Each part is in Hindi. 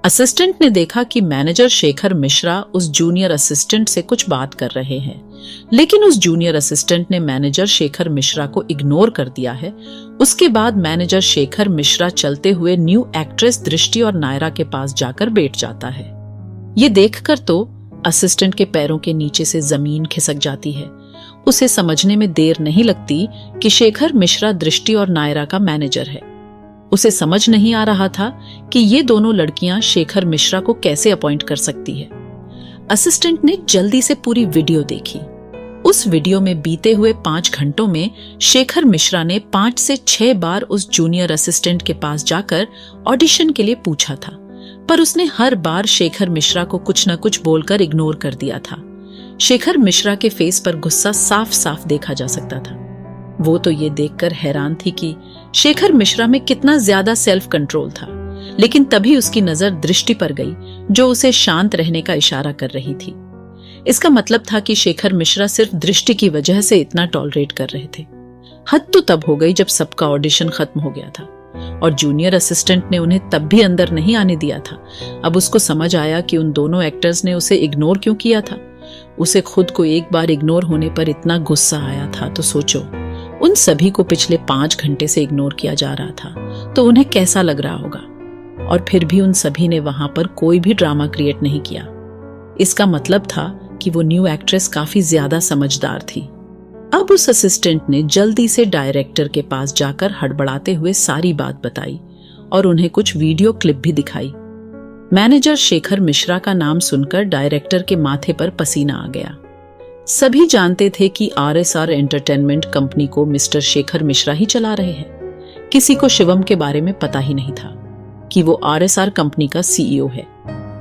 असिस्टेंट ने देखा कि मैनेजर शेखर मिश्रा उस जूनियर असिस्टेंट से कुछ बात कर रहे हैं, लेकिन उस जूनियर असिस्टेंट ने मैनेजर शेखर मिश्रा को इग्नोर कर दिया है। उसके बाद मैनेजर शेखर मिश्रा चलते हुए न्यू एक्ट्रेस दृष्टि और नायरा के पास जाकर बैठ जाता है। ये देखकर तो असिस्टेंट के पैरों के नीचे से जमीन खिसक जाती है। उसे समझने में देर नहीं लगती कि शेखर मिश्रा दृष्टि और नायरा का मैनेजर है। उसे समझ नहीं आ रहा था कि ये दोनों लड़कियां शेखर मिश्रा को कैसे अपॉइंट कर सकती है। असिस्टेंट ने जल्दी से पूरी वीडियो देखी। उस वीडियो में बीते हुए 5 घंटों में शेखर मिश्रा ने 5 से 6 बार उस जूनियर असिस्टेंट के पास जाकर ऑडिशन के लिए पूछा था, पर उसने हर बार शेखर मिश्रा को कुछ न कुछ बोलकर इग्नोर कर दिया था। शेखर मिश्रा के फेस पर गुस्सा साफ साफ देखा जा सकता था। वो तो ये देखकर हैरान थी कि शेखर मिश्रा में कितना ज्यादा सेल्फ कंट्रोल था, लेकिन तभी उसकी नजर दृष्टि पर गई, जो उसे शांत रहने का इशारा कर रही थी। इसका मतलब था कि शेखर मिश्रा सिर्फ दृष्टि की वजह से इतना टॉलरेट कर रहे थे। हद तो तब हो गई जब सबका ऑडिशन खत्म हो गया था और जूनियर असिस्टेंट ने उन्हें तब भी अंदर नहीं आने दिया था। अब उसको समझ आया कि उन दोनों एक्टर्स ने उसे इग्नोर क्यों किया था। उसे खुद को एक बार इग्नोर होने पर इतना गुस्सा आया था, तो सोचो उन सभी को पिछले 5 घंटे से इग्नोर किया जा रहा था तो उन्हें कैसा लग रहा होगा। और फिर भी उन सभी ने वहां पर कोई भी ड्रामा क्रिएट नहीं किया। इसका मतलब था कि वो न्यू एक्ट्रेस काफी ज्यादा समझदार थी। अब उस असिस्टेंट ने जल्दी से डायरेक्टर के पास जाकर हड़बड़ाते हुए सारी बात बताई और उन्हें कुछ वीडियो क्लिप भी दिखाई। मैनेजर शेखर मिश्रा का नाम सुनकर डायरेक्टर के माथे पर पसीना आ गया। सभी जानते थे कि RSR एंटरटेनमेंट कंपनी को मिस्टर शेखर मिश्रा ही चला रहे हैं। किसी को शिवम के बारे में पता ही नहीं था कि वो RSR कंपनी का CEO है।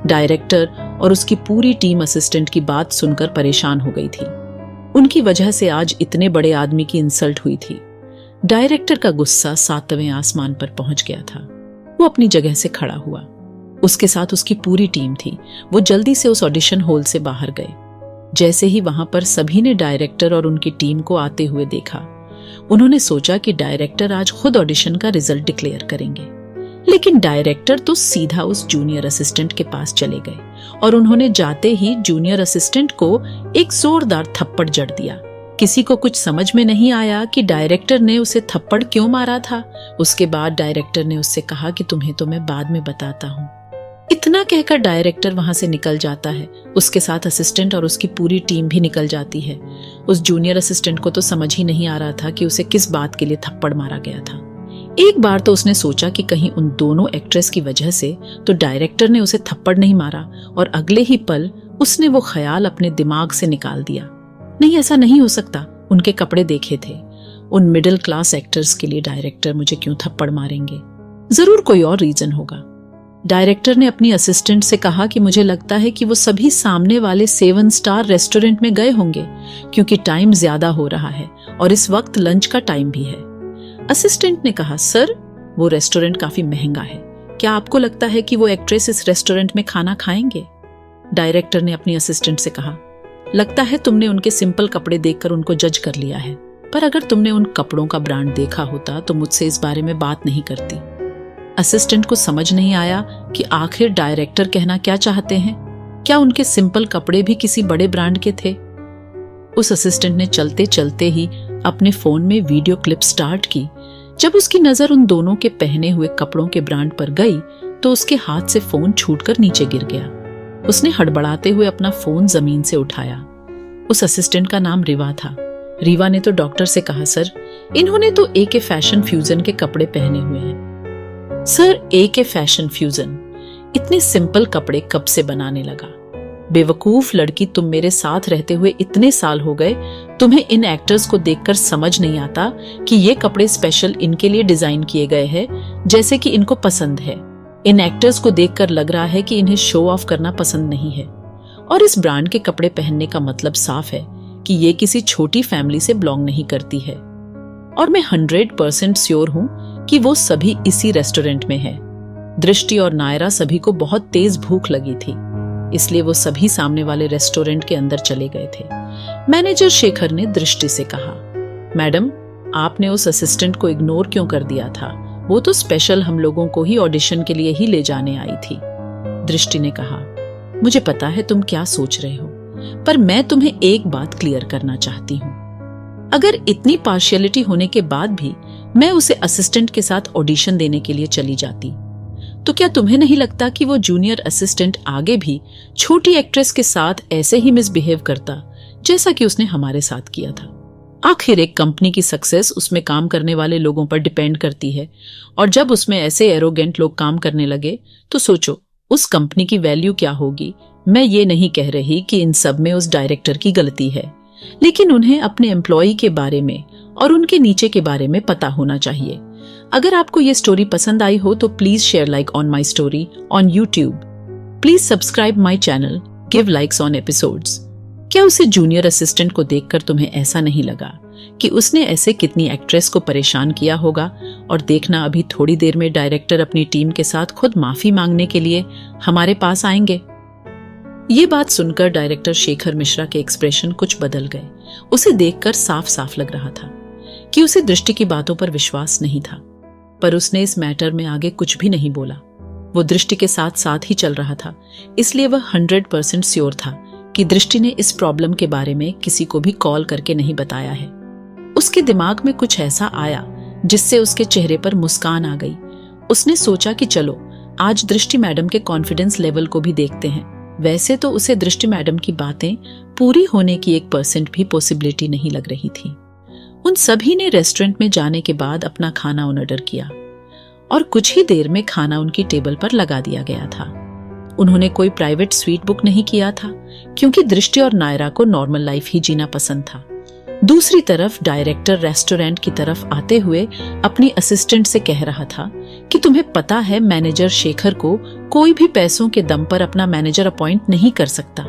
डायरेक्टर और उसकी पूरी टीम असिस्टेंट की बात सुनकर परेशान हो गई थी। उनकी वजह से आज इतने बड़े आदमी की इंसल्ट हुई थी। डायरेक्टर का गुस्सा 7वें आसमान पर पहुंच गया था। वो अपनी जगह से खड़ा हुआ। उसके साथ उसकी पूरी टीम थी। वो जल्दी से उस ऑडिशन हॉल से बाहर गए। जैसे ही वहां पर सभी ने डायरेक्टर और उनकी टीम को आते हुए देखा, उन्होंने सोचा कि डायरेक्टर आज खुद ऑडिशन का रिजल्ट डिक्लेयर करेंगे। लेकिन डायरेक्टर तो सीधा उस जूनियर असिस्टेंट के पास चले गए और उन्होंने जाते ही जूनियर असिस्टेंट को एक जोरदार थप्पड़ जड़ दिया। किसी को कुछ समझ में नहीं आया कि डायरेक्टर ने उसे थप्पड़ क्यों मारा था। उसके बाद डायरेक्टर ने उससे कहा कि तुम्हें तो मैं बाद में बताता हूँ। इतना कहकर डायरेक्टर वहां से निकल जाता है। उसके साथ असिस्टेंट और उसकी पूरी टीम भी निकल जाती है। उस जूनियर असिस्टेंट को तो समझ ही नहीं आ रहा था कि उसे किस बात के लिए थप्पड़ मारा गया था। एक बार तो उसने सोचा कि कहीं उन दोनों एक्ट्रेस की वजह से तो डायरेक्टर ने उसे थप्पड़ नहीं मारा, और अगले ही पल उसने वो ख्याल अपने दिमाग से निकाल दिया। नहीं, ऐसा नहीं हो सकता। उनके कपड़े देखे थे। उन मिडिल क्लास एक्टर्स के लिए डायरेक्टर मुझे क्यों थप्पड़ मारेंगे? जरूर कोई और रीजन होगा। डायरेक्टर ने अपनी असिस्टेंट से कहा कि मुझे लगता है कि वो सभी सामने वाले 7 स्टार रेस्टोरेंट में गए होंगे, क्योंकि टाइम ज्यादा हो रहा है और इस वक्त लंच का टाइम भी है। असिस्टेंट ने कहा, सर वो रेस्टोरेंट काफी महंगा है। क्या आपको लगता है कि वो एक्ट्रेस इस रेस्टोरेंट में खाना खाएंगे? डायरेक्टर ने अपनी असिस्टेंट से कहा, लगता है तुमने उनके सिंपल कपड़े देखकर उनको जज कर लिया है, पर अगर तुमने उन कपड़ों का ब्रांड देखा होता तो मुझसे इस बारे में बात नहीं करती। असिस्टेंट को समझ नहीं आया कि आखिर डायरेक्टर कहना क्या चाहते हैं। क्या उनके सिंपल कपड़े भी किसी बड़े ब्रांड के थे? उस असिस्टेंट ने चलते चलते ही अपने फोन में वीडियो क्लिप स्टार्ट की। जब उसकी नजर उन दोनों के पहने हुए कपड़ों के ब्रांड पर गई तो उसके हाथ से फोन छूटकर नीचे गिर गया। उसने हड़बड़ाते हुए अपना फोन जमीन से उठाया। उस असिस्टेंट का नाम रिवा था। रिवा ने तो डॉक्टर से कहा, सर इन्होंने तो AK फैशन फ्यूजन के कपड़े पहने हुए हैं। सर AK फैशन फ्यूजन इतने सिंपल कपड़े कब से बनाने लगा? बेवकूफ लड़की, तुम मेरे साथ रहते हुए इतने साल हो गए, तुम्हें इन एक्टर्स को देखकर समझ नहीं आता कि ये कपड़े स्पेशल इनके लिए डिजाइन किए गए हैं, जैसे कि इनको पसंद है। इन एक्टर्स को देखकर लग रहा है कि इन्हें शो ऑफ करना पसंद नहीं है, और इस ब्रांड के कपड़े पहनने का मतलब साफ है कि ये किसी छोटी फैमिली से बिलोंग नहीं करती है। और मैं 100% श्योर हूं कि वो सभी इसी रेस्टोरेंट में है। दृष्टि और नायरा सभी को बहुत तेज भूख लगी थी, इसलिए वो सभी सामने वाले रेस्टोरेंट के अंदर चले गए थे। मैनेजर शेखर ने दृष्टि से कहा, मैडम आपने उस असिस्टेंट को इग्नोर क्यों कर दिया था? वो तो स्पेशल हम लोगों को ही ऑडिशन के लिए ही ले जाने आई थी। दृष्टि ने कहा, मुझे पता है तुम क्या सोच रहे हो, पर मैं तुम्हें एक बात क्लियर करना चाहती हूँ। अगर इतनी पार्शियलिटी होने के बाद भी मैं उसे असिस्टेंट के साथ ऑडिशन देने के लिए चली जाती, तो क्या तुम्हें नहीं लगता कि वो जूनियर असिस्टेंट आगे भी छोटी एक्ट्रेस के साथ ऐसे ही मिसबिहेव करता जैसा कि उसने हमारे साथ किया था? आखिर एक कंपनी की सक्सेस उसमें काम करने वाले लोगों पर डिपेंड करती है, और जब उसमें ऐसे एरोगेंट लोग काम करने लगे तो सोचो उस कंपनी की वैल्यू क्या होगी। मैं ये नहीं कह रही कि इन सब में उस डायरेक्टर की गलती है, लेकिन उन्हें अपने एम्प्लॉय के बारे में और उनके नीचे के बारे में पता होना चाहिए। अगर आपको ये स्टोरी पसंद आई हो तो please share like on my story on YouTube. Please subscribe my channel, give likes on episodes. क्या उसे जूनियर असिस्टेंट को देखकर तुम्हें ऐसा नहीं लगा कि उसने ऐसे कितनी एक्ट्रेस को परेशान किया होगा? और देखना, अभी थोड़ी देर में डायरेक्टर अपनी टीम के साथ खुद माफी मांगने के लिए हमारे पास आएंगे। ये बात सुनकर डायरेक्टर शेखर मिश्रा के एक्सप्रेशन कुछ बदल गए। उसे देखकर साफ साफ लग रहा था कि उसे दृष्टि की बातों पर विश्वास नहीं था, पर उसने इस मैटर में आगे कुछ भी नहीं बोला। वो दृष्टि के साथ साथ ही चल रहा था, इसलिए वह 100% श्योर था कि दृष्टि ने इस प्रॉब्लम के बारे में किसी को भी कॉल करके नहीं बताया है। उसके दिमाग में कुछ ऐसा आया जिससे उसके चेहरे पर मुस्कान आ गई। उसने सोचा कि चलो आज दृष्टि मैडम के कॉन्फिडेंस लेवल को भी देखते हैं। वैसे तो उसे दृष्टि मैडम की बातें पूरी होने की 1% भी पॉसिबिलिटी नहीं लग रही थी। उन सभी ने रेस्टोरेंट में जाने के बाद अपना खाना ऑर्डर किया और कुछ ही देर में खाना उनकी टेबल पर लगा दिया गया था। उन्होंने कोई प्राइवेट स्वीट बुक नहीं किया था, क्योंकि दृष्टि और नायरा को नॉर्मल लाइफ ही जीना पसंद था। दूसरी तरफ डायरेक्टर रेस्टोरेंट की तरफ आते हुए अपनी असिस्टेंट से कह रहा था कि तुम्हें पता है मैनेजर शेखर को कोई भी पैसों के दम पर अपना मैनेजर अपॉइंट नहीं कर सकता।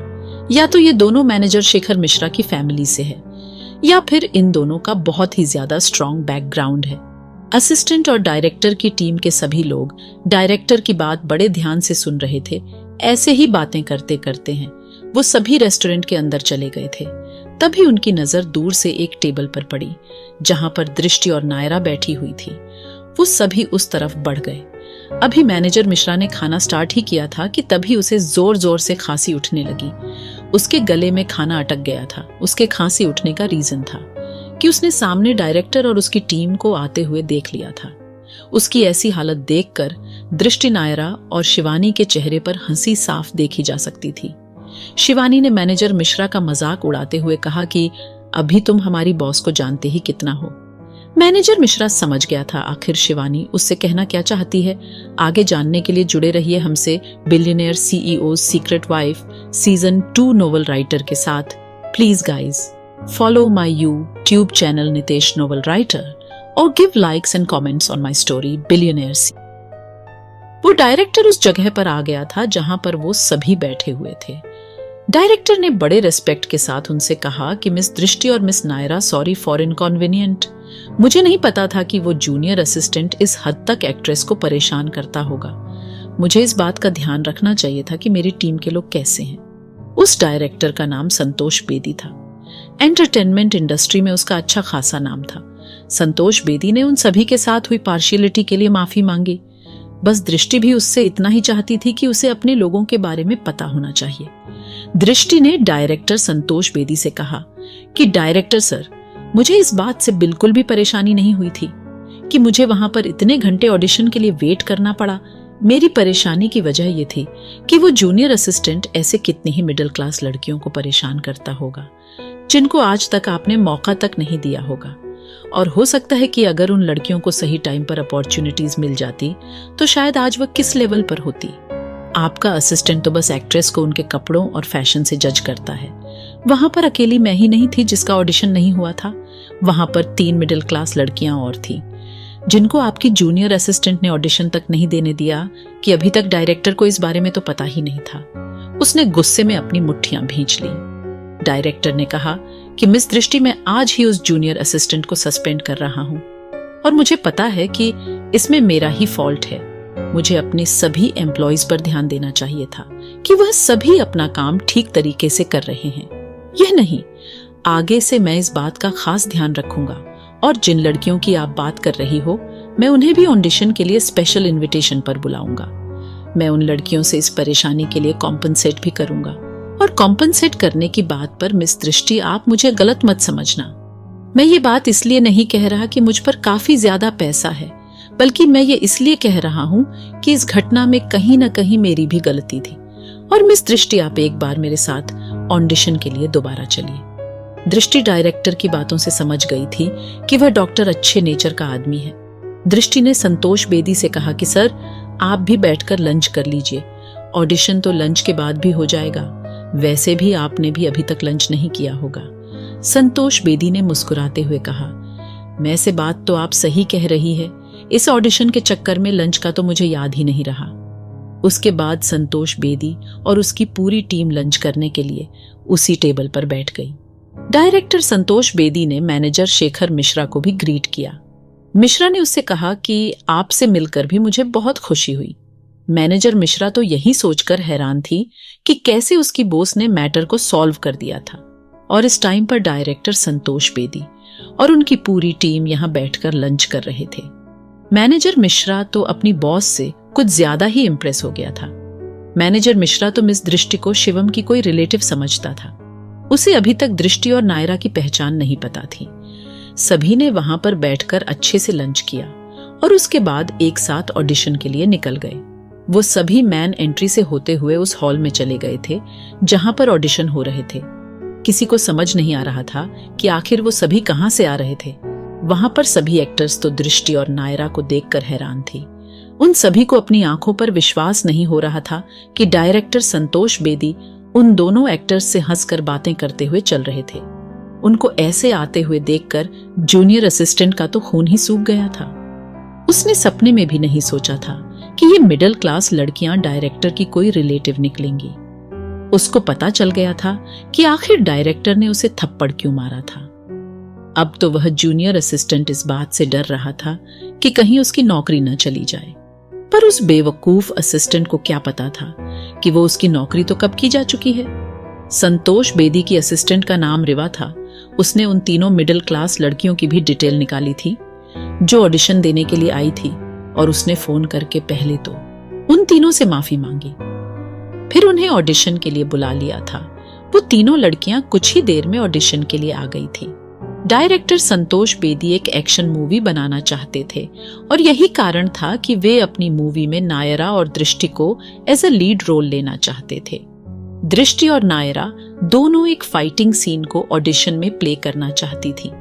या तो ये दोनों मैनेजर शेखर मिश्रा की फैमिली से है, या फिर इन दोनों का बहुत ही ज्यादा स्ट्रॉन्ग बैकग्राउंड है। असिस्टेंट और डायरेक्टर की टीम के सभी लोग डायरेक्टर की बात बड़े ध्यान से सुन रहे थे। ऐसे ही बातें करते करते हैं वो सभी रेस्टोरेंट के अंदर चले गए थे। तभी उनकी नजर दूर से एक टेबल पर पड़ी जहां पर दृष्टि और नायरा बैठी हुई थी। वो सभी उस तरफ बढ़ गए। अभी मैनेजर मिश्रा ने खाना स्टार्ट ही किया था कि तभी उसे जोर जोर से खांसी उठने लगी। उसके गले में खाना अटक गया था। उसके खांसी उठने का रीजन था कि उसने सामने डायरेक्टर और उसकी टीम को आते हुए देख लिया था। उसकी ऐसी हालत देखकर दृष्टि, नायरा और शिवानी के चेहरे पर हंसी साफ देखी जा सकती थी। शिवानी ने मैनेजर मिश्रा का मजाक उड़ाते हुए कहा कि अभी तुम हमारी बॉस को जानते ही कितना हो। मैनेजर मिश्रा समझ गया था आखिर शिवानी उससे कहना क्या चाहती है। आगे जानने के लिए जुड़े रहिए हमसे billionaire CEO secret wife season 2 novel writer के साथ। Please guys follow my YouTube channel Nitesh novel writer और give likes and comments on my story billionaire. वो डायरेक्टर उस जगह पर आ गया था जहां पर वो सभी बैठे हुए थे। डायरेक्टर ने बड़े रिस्पेक्ट के साथ उनसे कहा कि मिस दृष्टि और मिस नायरा, सॉरी फॉर इनकॉन्वीनियंट। मुझे नहीं पता था कि वो जूनियर असिस्टेंट इस हद तक एक्ट्रेस को परेशान करता होगा। मुझे इस बात का ध्यान रखना चाहिए था कि मेरी टीम के लोग कैसे हैं। उस डायरेक्टर का नाम संतोष बेदी था। एंटरटेनमेंट इंडस्ट्री में उसका अच्छा खासा नाम था। संतोष बेदी ने उन सभी के साथ हुई पार्शियलिटी के लिए माफी मांगी। बस दृष्टि भी उससे इतना ही चाहती थी कि उसे अपने लोगों के बारे में पता होना चाहिए। दृष्टि ने डायरेक्टर संतोष बेदी से कहा कि डायरेक्टर सर, मुझे इस बात से बिल्कुल भी परेशानी नहीं हुई थी कि मुझे वहां पर इतने घंटे ऑडिशन के लिए वेट करना पड़ा। मेरी परेशानी की वजह यह थी कि वो जूनियर असिस्टेंट ऐसे कितनी ही मिडिल क्लास लड़कियों को परेशान करता होगा जिनको आज तक आपने मौका तक नहीं दिया होगा। और हो सकता है कि अगर उन लड़कियों को सही टाइम पर अपॉर्चुनिटीज मिल जाती तो शायद आज वह किस लेवल पर होती। आपका असिस्टेंट तो बस एक्ट्रेस को उनके कपड़ों और फैशन से जज करता है। वहां पर अकेली मैं ही नहीं थी जिसका ऑडिशन नहीं हुआ था। वहां पर 3 मिडिल क्लास लड़कियां और थी जिनको आपकी जूनियर असिस्टेंट ने ऑडिशन तक नहीं देने दिया कि अभी तक डायरेक्टर को इस बारे में तो पता ही नहीं था। उसने गुस्से में अपनी मुट्ठियां भींच ली। डायरेक्टर ने कहा कि मिस दृष्टि, मैं आज ही उस जूनियर असिस्टेंट को सस्पेंड कर रहा हूं और मुझे पता है कि इसमें मेरा ही फॉल्ट है। मुझे अपने सभी एम्प्लॉइज पर ध्यान देना चाहिए था कि वह सभी अपना काम ठीक तरीके से कर रहे हैं। यह नहीं, आगे से मैं इस बात का खास ध्यान रखूंगा और जिन लड़कियों की आप बात कर रही हो मैं उन्हें भी ऑडिशन के लिए स्पेशल इनविटेशन पर बुलाऊंगा। मैं उन लड़कियों से इस परेशानी के लिए कॉम्पनसेट भी करूंगा। और कॉम्पनसेट करने की बात पर मिस दृष्टि, आप मुझे गलत मत समझना। मैं ये बात इसलिए नहीं कह रहा कि मुझ पर काफी ज्यादा पैसा है, बल्कि मैं ये इसलिए कह रहा हूँ कि इस घटना में कहीं न कहीं मेरी भी गलती थी। और मिस दृष्टि, आप एक बार मेरे साथ ऑडिशन के लिए दोबारा चलिए। दृष्टि डायरेक्टर की बातों से समझ गई थी कि वह डॉक्टर अच्छे नेचर का आदमी है। दृष्टि ने संतोष बेदी से कहा कि सर, आप भी बैठकर लंच कर लीजिए। ऑडिशन तो लंच के बाद भी हो जाएगा। वैसे भी आपने भी अभी तक लंच नहीं किया होगा। संतोष बेदी ने मुस्कुराते हुए कहा, मैं से बात तो आप सही कह रही है। इस ऑडिशन के चक्कर में लंच का तो मुझे याद ही नहीं रहा। उसके बाद संतोष बेदी और उसकी पूरी टीम लंच करने के लिए उसी टेबल पर बैठ गई। डायरेक्टर संतोष बेदी ने मैनेजर शेखर मिश्रा को भी ग्रीट किया। मिश्रा ने उससे कहा कि आपसे मिलकर भी मुझे बहुत खुशी हुई। मैनेजर मिश्रा तो यही सोचकर हैरान थी कि कैसे उसकी बॉस ने मैटर को सॉल्व कर दिया था। और इस टाइम पर डायरेक्टर संतोष बेदी और उनकी पूरी टीम यहां बैठकर लंच कर रहे थे। मैनेजर मिश्रा तो अपनी बॉस से कुछ ज्यादा ही इंप्रेस हो गया था। मैनेजर मिश्रा तो मिस दृष्टि को शिवम की कोई रिलेटिव समझता था। उसे अभी तक दृष्टि और नायरा की पहचान नहीं पता थी। सभी ने वहां पर बैठकर अच्छे से लंच किया और उसके बाद एक साथ ऑडिशन के लिए निकल गए। वो सभी मैन एंट्री से होते हुए उस हॉल में चले गए थे जहां पर ऑडिशन हो रहे थे। किसी को समझ नहीं आ रहा था कि आखिर वो सभी कहां से आ रहे थे। वहां पर सभी एक्टर्स तो दृष्टि और नायरा को देखकर हैरान थी। उन सभी को अपनी आंखों पर विश्वास नहीं हो रहा था कि डायरेक्टर संतोष बेदी उन दोनों एक्टर्स से हंसकर बातें करते हुए चल रहे थे। उनको ऐसे आते हुए देखकर जूनियर असिस्टेंट का तो खून ही सूख गया था। उसने सपने में भी नहीं सोचा था कि ये मिडिल क्लास लड़कियां डायरेक्टर की कोई रिलेटिव निकलेंगी। उसको पता चल गया था कि आखिर डायरेक्टर ने उसे थप्पड़ क्यों मारा था। अब तो वह जूनियर असिस्टेंट इस बात से डर रहा था कि कहीं उसकी नौकरी न चली जाए। पर उस बेवकूफ असिस्टेंट को क्या पता था कि वो उसकी नौकरी तो कब की जा चुकी है। संतोष बेदी की असिस्टेंट का नाम रिवा था। उसने उन तीनों मिडिल क्लास लड़कियों की भी डिटेल निकाली थी जो ऑडिशन देने के लिए आई थी, और उसने फोन करके पहले तो उन तीनों से माफी मांगी, फिर उन्हें ऑडिशन के लिए बुला लिया था। वो तीनों लड़कियां कुछ ही देर में ऑडिशन के लिए आ गई थी। डायरेक्टर संतोष बेदी एक एक्शन मूवी बनाना चाहते थे और यही कारण था कि वे अपनी मूवी में नायरा और दृष्टि को एज अ लीड रोल लेना चाहते थे। दृष्टि और नायरा दोनों एक फाइटिंग सीन को ऑडिशन में प्ले करना चाहती थी।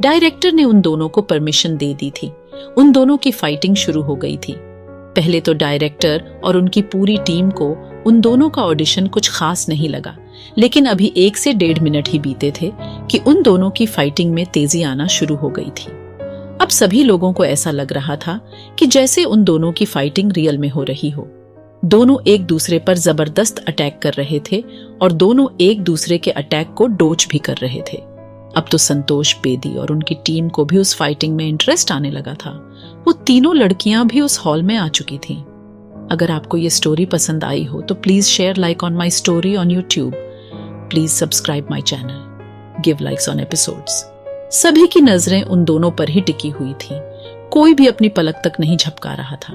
डायरेक्टर ने उन दोनों को परमिशन दे दी थी। उन दोनों की फाइटिंग शुरू हो गई थी। पहले तो डायरेक्टर और उनकी पूरी टीम को उन दोनों का ऑडिशन कुछ खास नहीं लगा, लेकिन अभी 1 से 1.5 मिनट ही बीते थे कि उन दोनों की फाइटिंग में तेजी आना शुरू हो गई थी। अब सभी लोगों को ऐसा लग रहा था कि जैसे उन दोनों की फाइटिंग रियल में हो रही हो। दोनों एक दूसरे पर जबरदस्त अटैक कर रहे थे और दोनों एक दूसरे के अटैक को डोज भी कर रहे थे। अब तो संतोष बेदी और उनकी टीम को भी उस फाइटिंग में इंटरेस्ट आने लगा था। वो तीनों लड़कियां भी उस हॉल में आ चुकी थीं। अगर आपको ये स्टोरी पसंद आई हो तो please share like on my story on YouTube. Please subscribe my channel, give likes on episodes. सभी की नजरें उन दोनों पर ही टिकी हुई थी। कोई भी अपनी पलक तक नहीं झपका रहा था।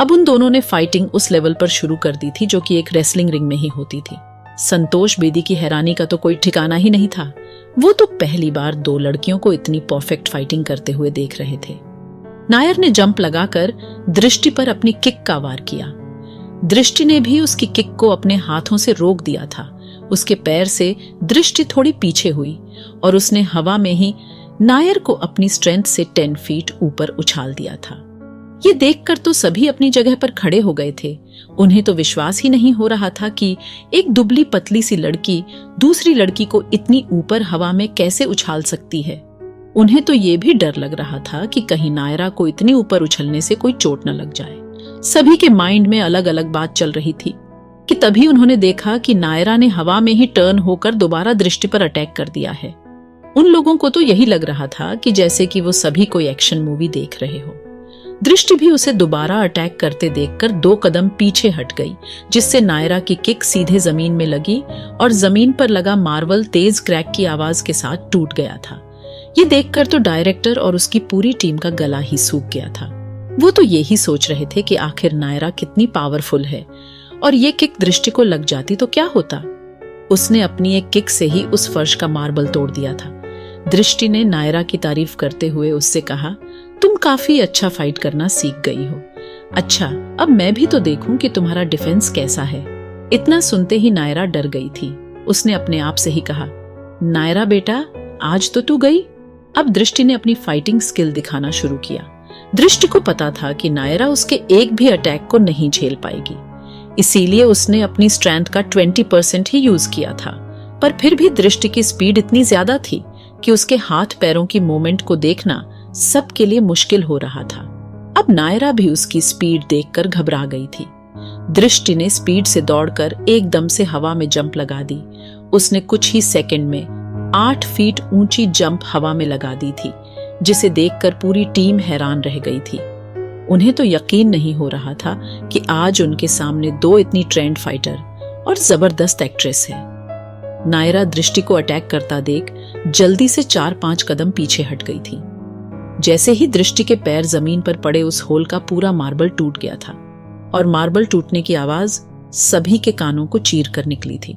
अब उन दोनों ने फाइटिंग उस लेवल पर शुरू कर दी थी जो कि एक रेसलिंग रिंग में ही होती थी। संतोष बेदी की हैरानी का तो कोई ठिकाना ही नहीं था। वो तो पहली बार 2 लड़कियों को इतनी परफेक्ट फाइटिंग करते हुए देख रहे थे। नायर ने जंप लगाकर दृष्टि पर अपनी किक का वार किया। दृष्टि ने भी उसकी किक को अपने हाथों से रोक दिया था। उसके पैर से दृष्टि थोड़ी पीछे हुई और उसने हवा में ही नायर को अपनी स्ट्रेंथ से 10 फीट ऊपर उछाल दिया था। ये देखकर तो सभी अपनी जगह पर खड़े हो गए थे। उन्हें तो विश्वास ही नहीं हो रहा था कि एक दुबली पतली सी लड़की दूसरी लड़की को इतनी ऊपर हवा में कैसे उछाल सकती है। उन्हें तो ये भी डर लग रहा था कि कहीं नायरा को इतनी ऊपर उछलने से कोई चोट न लग जाए। सभी के माइंड में अलग अलग बात चल रही थी कि तभी उन्होंने देखा कि नायरा ने हवा में ही टर्न होकर दोबारा दृष्टि पर अटैक कर दिया है। उन लोगों को तो यही लग रहा था कि जैसे कि वो सभी कोई एक्शन मूवी देख रहे हो। दृष्टि भी उसे दोबारा अटैक करते देखकर 2 कदम पीछे हट गई, जिससे नायरा की किक सीधे जमीन में लगी और जमीन पर लगा मार्बल तेज क्रैक की आवाज के साथ टूट गया था। ये देखकर तो डायरेक्टर और उसकी पूरी टीम का गला ही सूख गया था। वो तो यही सोच रहे थे कि आखिर नायरा कितनी पावरफुल है और ये किक दृष्टि को लग जाती तो क्या होता। उसने अपनी एक किक से ही उस फर्श का मार्बल तोड़ दिया था। दृष्टि ने नायरा की तारीफ करते हुए उससे कहा, तुम काफी अच्छा फाइट करना सीख गई हो। अच्छा, अब मैं भी तो देखूं कि तुम्हारा डिफेंस कैसा है। इतना सुनते ही नायरा डर गई थी। उसने अपने आप से ही कहा, नायरा बेटा, आज तो तू गई। अब दृष्टि ने अपनी फाइटिंग स्किल दिखाना शुरू किया। दृष्टि को पता था कि नायरा उसके एक भी अटैक को नहीं झेल पाएगी, इसीलिए उसने अपनी स्ट्रेंथ का 20% ही यूज किया था। पर फिर भी दृष्टि की स्पीड इतनी ज्यादा थी कि उसके हाथ पैरों की मूवमेंट को देखना सबके लिए मुश्किल हो रहा था। अब नायरा भी उसकी स्पीड देखकर घबरा गई थी। दृष्टि ने स्पीड से दौड़कर एकदम से हवा में जंप लगा दी। उसने कुछ ही सेकंड में 8 फीट ऊंची जंप हवा में लगा दी थी, जिसे देखकर पूरी टीम हैरान रह गई थी। उन्हें तो यकीन नहीं हो रहा था कि आज उनके सामने 2 इतनी ट्रेंड फाइटर और जबरदस्त एक्ट्रेस है। नायरा दृष्टि को अटैक करता देख जल्दी से 4-5 कदम पीछे हट गई थी। जैसे ही दृष्टि के पैर जमीन पर पड़े, उस होल का पूरा मार्बल टूट गया था और मार्बल टूटने की आवाज सभी के कानों को चीर कर निकली थी।